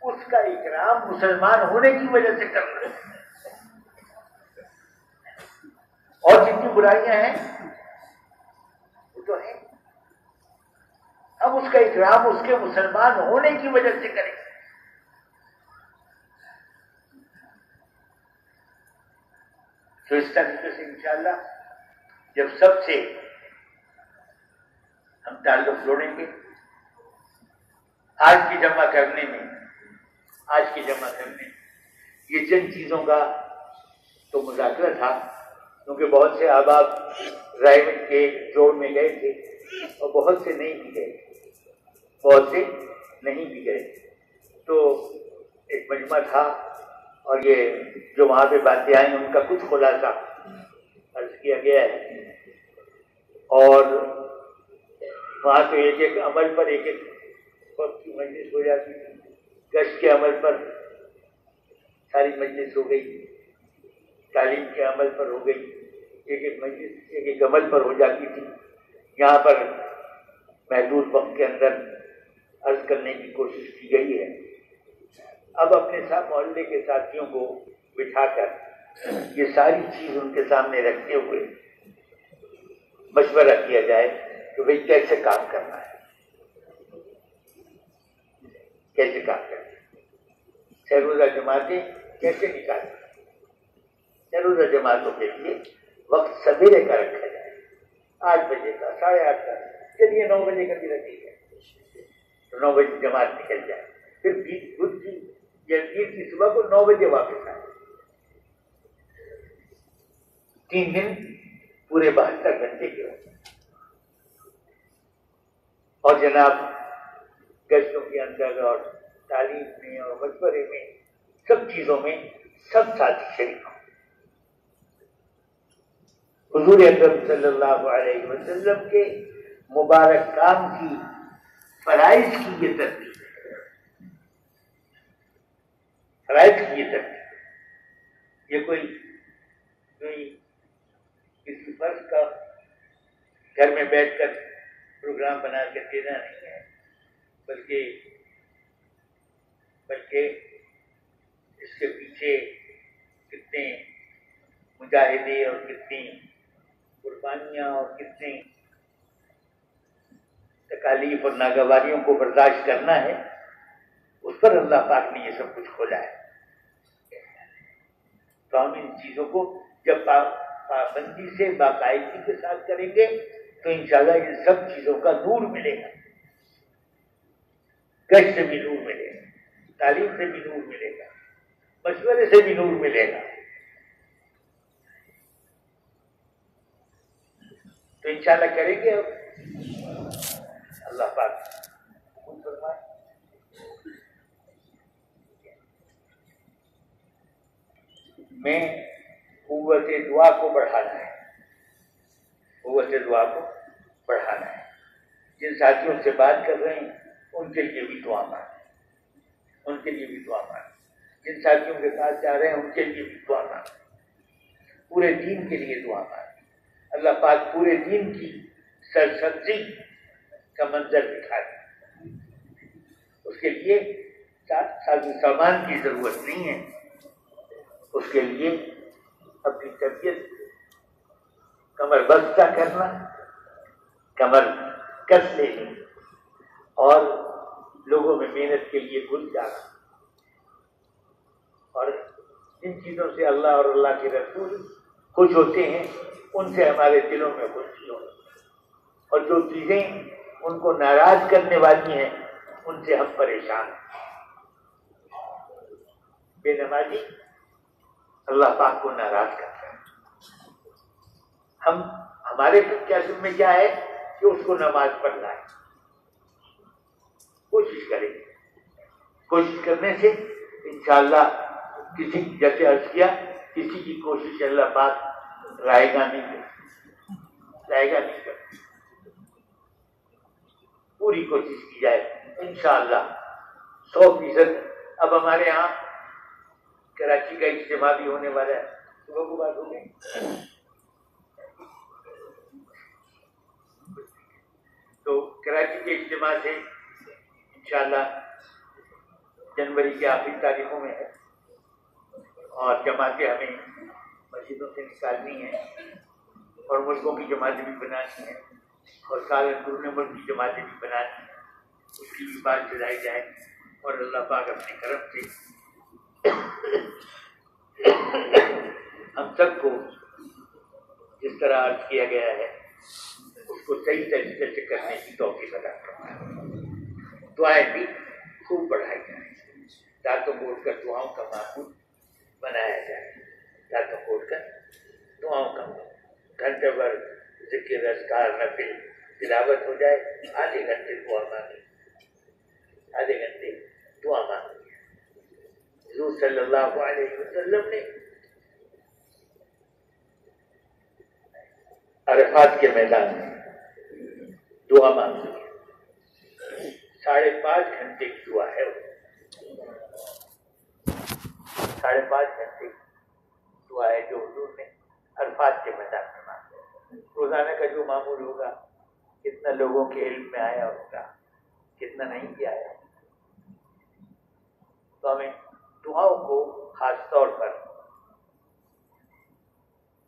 اس کا اکرام مسلمان ہونے کی وجہ سے کر رہے ہیں. اور جتنی برائیاں ہیں وہ تو ہیں, ہم اس کا اکرام اس کے مسلمان ہونے کی وجہ سے کریں. تو اس طریقے سے انشاءاللہ جب سب سے ہم تعلق جوڑیں گے, آج کی جمع کرنے میں یہ چند چیزوں کا تو مذاکرہ تھا, کیونکہ بہت سے احباب رائے کے جوڑ میں گئے تھے اور بہت سے نہیں بھی گئے, تو ایک مجمع تھا اور یہ جو وہاں پہ باتیں آئیں ان کا کچھ خلاصہ عرض کیا گیا ہے. اور وہاں تو ایک ایک عمل پر ایک وقت کی مجلس ہو جاتی تھی. گشت کے عمل پر ساری مجلس ہو گئی, تعلیم کے عمل پر ہو گئی, ایک ایک مجلس ایک ایک عمل پر ہو جاتی تھی. یہاں پر محدود وقت کے اندر عرض کرنے کی کوشش کی گئی ہے. اب اپنے محلے کے ساتھیوں کو بٹھا کر یہ ساری چیز ان کے سامنے رکھتے ہوئے مشورہ کیا جائے کہ بھئی کیسے کام کرنا ہے, کیسے کام کرنا ہے. سیروزہ جماعتیں کیسے نکالیں, سیروزہ جماعتوں کے لیے وقت سویرے کا رکھا جائے, 8 بجے کا, 8:30 کا, چلیے 9 بجے کا بھی رکھیں گے تو 9 بجے جماعت نکل جائے. پھر بدھ کی یا پیر کی صبح کو 9 بجے واپس آئے. 3 دن پورے 72 گھنٹے کے ہوتے ہیں. اور جناب گشتوں کے اندر اور تعلیم میں اور مشورے میں سب چیزوں میں سب ساتھی شریک ہوں. حضور اکرم صلی اللہ علیہ وسلم کے مبارک کام کی فرائض کی یہ ترتیب ہے, فرائض کی یہ ترتیب. یہ کوئی کسی فرض کا گھر میں بیٹھ کر پروگرام بنا کر دینا نہیں ہے, بلکہ اس کے پیچھے کتنے مجاہدے اور کتنی قربانیاں اور کتنی تکالیف اور ناگواریوں کو برداشت کرنا ہے, اس پر اللہ پاک نے یہ سب کچھ کھولا ہے. تو ہم ان چیزوں کو جب پابندی سے باقاعدگی کے ساتھ کریں گے تو انشاءاللہ ان سب چیزوں کا نور ملے گا. گشت سے بھی نور ملے گا, تعلیم سے بھی نور ملے گا, مشورے سے بھی نور ملے گا. تو انشاءاللہ کریں گے. اللہ پاک فرمائے. میں قوت دعا کو بڑھانا ہے, قوت دعا کو بڑھانا ہے. جن ساتھیوں سے بات کر رہے ہیں ان کے لیے بھی دعا مانگیں, ان کے لیے بھی دعا مانگیں. جن ساتھیوں کے پاس جا رہے ہیں ان کے لیے بھی دعا مانگیں. پورے دین کے لیے دعا مانگیں. اللہ پاک پورے دین کی سرسبزی کا منظر دکھا دے. اس کے لیے ساز سامان کی ضرورت نہیں ہے، اس کے لیے اپنی طبیعت کمر بستہ کرنا، کمر کس لینی اور لوگوں میں محنت کے لیے گھل جانا، اور جن چیزوں سے اللہ اور اللہ کے رسول خوش ہوتے ہیں ان سے ہمارے دلوں میں خوشی ہو، اور جو چیزیں ان کو ناراض کرنے والی ہیں ان سے ہم پریشان ہیں۔ بے نمازی اللہ پاک کو ناراض کرتا ہے۔ ہمارے کیا ذمہ کیا ہے کہ اس کو نماز پڑھنا ہے، کوشش کریں، کوشش کرنے سے انشاءاللہ کسی کی جیسے عرض کیا کسی کی کوشش اللہ پاک رائے گا نہیں کر، پوری کوشش کی جائے انشاءاللہ 100%۔ اب ہمارے ہاں کراچی کا اجتماع بھی ہونے والا ہے، صبح کو بات ہو گئی، تو کراچی کے اجتماع سے انشاءاللہ جنوری کے آخری تاریخوں میں ہے، اور جماعتیں ہمیں مسجدوں سے نکالنی ہیں اور ملکوں کی جماعتیں بھی بنانی ہیں، اور سارے اندرون ملک کی جماعتیں بھی بنانی ہیں، اس کی بھی بات چلائی جائے، اور اللہ پاک اپنے کرم سے ہم سب کو جس طرح عرض کیا گیا ہے اس کو صحیح طریقے سے کرنے کی توفیق عطا فرمائے۔ دعائیں بھی خوب بڑھائی جائیں، دانتوں کھول کر دعاؤں کا معمول بنایا جائے، دانتوں کھول کر دعاؤں کا گھنٹے بھر ذکر اذکار نفل تلاوت ہو جائے، آدھے گھنٹے دعا مانگی، آدھے گھنٹے دعا مانگی۔ حضور صلی اللہ علیہ وسلم نے عرفات کے میدان میں دعا مانگی، 5.5 گھنٹے کی دعا ہے، 5.5 گھنٹے کی دعا ہے جو حضور نے عرفات کے میدان میں مانگی۔ روزانہ کا جو معمول ہوگا کتنا لوگوں کے علم میں آیا ہوگا، کتنا نہیں بھی آیا، تو ہمیں دعاؤں کو خاص طور پر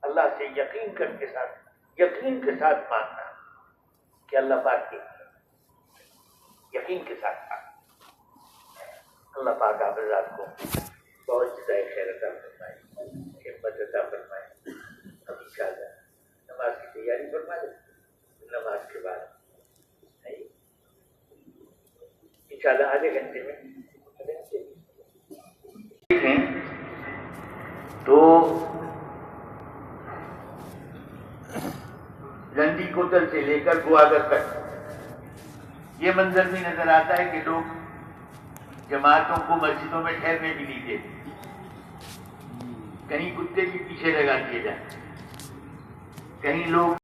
اللہ سے یقین کے ساتھ مانگنا کہ اللہ پاک کے یقین کے ساتھ مانگنا۔ اللہ پاک آپ حضرات کو بہت جزائے خیر عطا فرمائے، ہمت عطا فرمائے۔ اب انشاءاللہ نماز کی تیاری فرما لیں، نماز کے بعد انشاءاللہ آدھے گھنٹے میں تو لنڈی کوتل سے لے کر گواگر تک یہ منظر بھی نظر آتا ہے کہ لوگ جماعتوں کو مسجدوں میں ٹھہرنے بھی نہیں دیتے، کہیں کتے بھی پیچھے لگا دیے جائیں، کہیں لوگ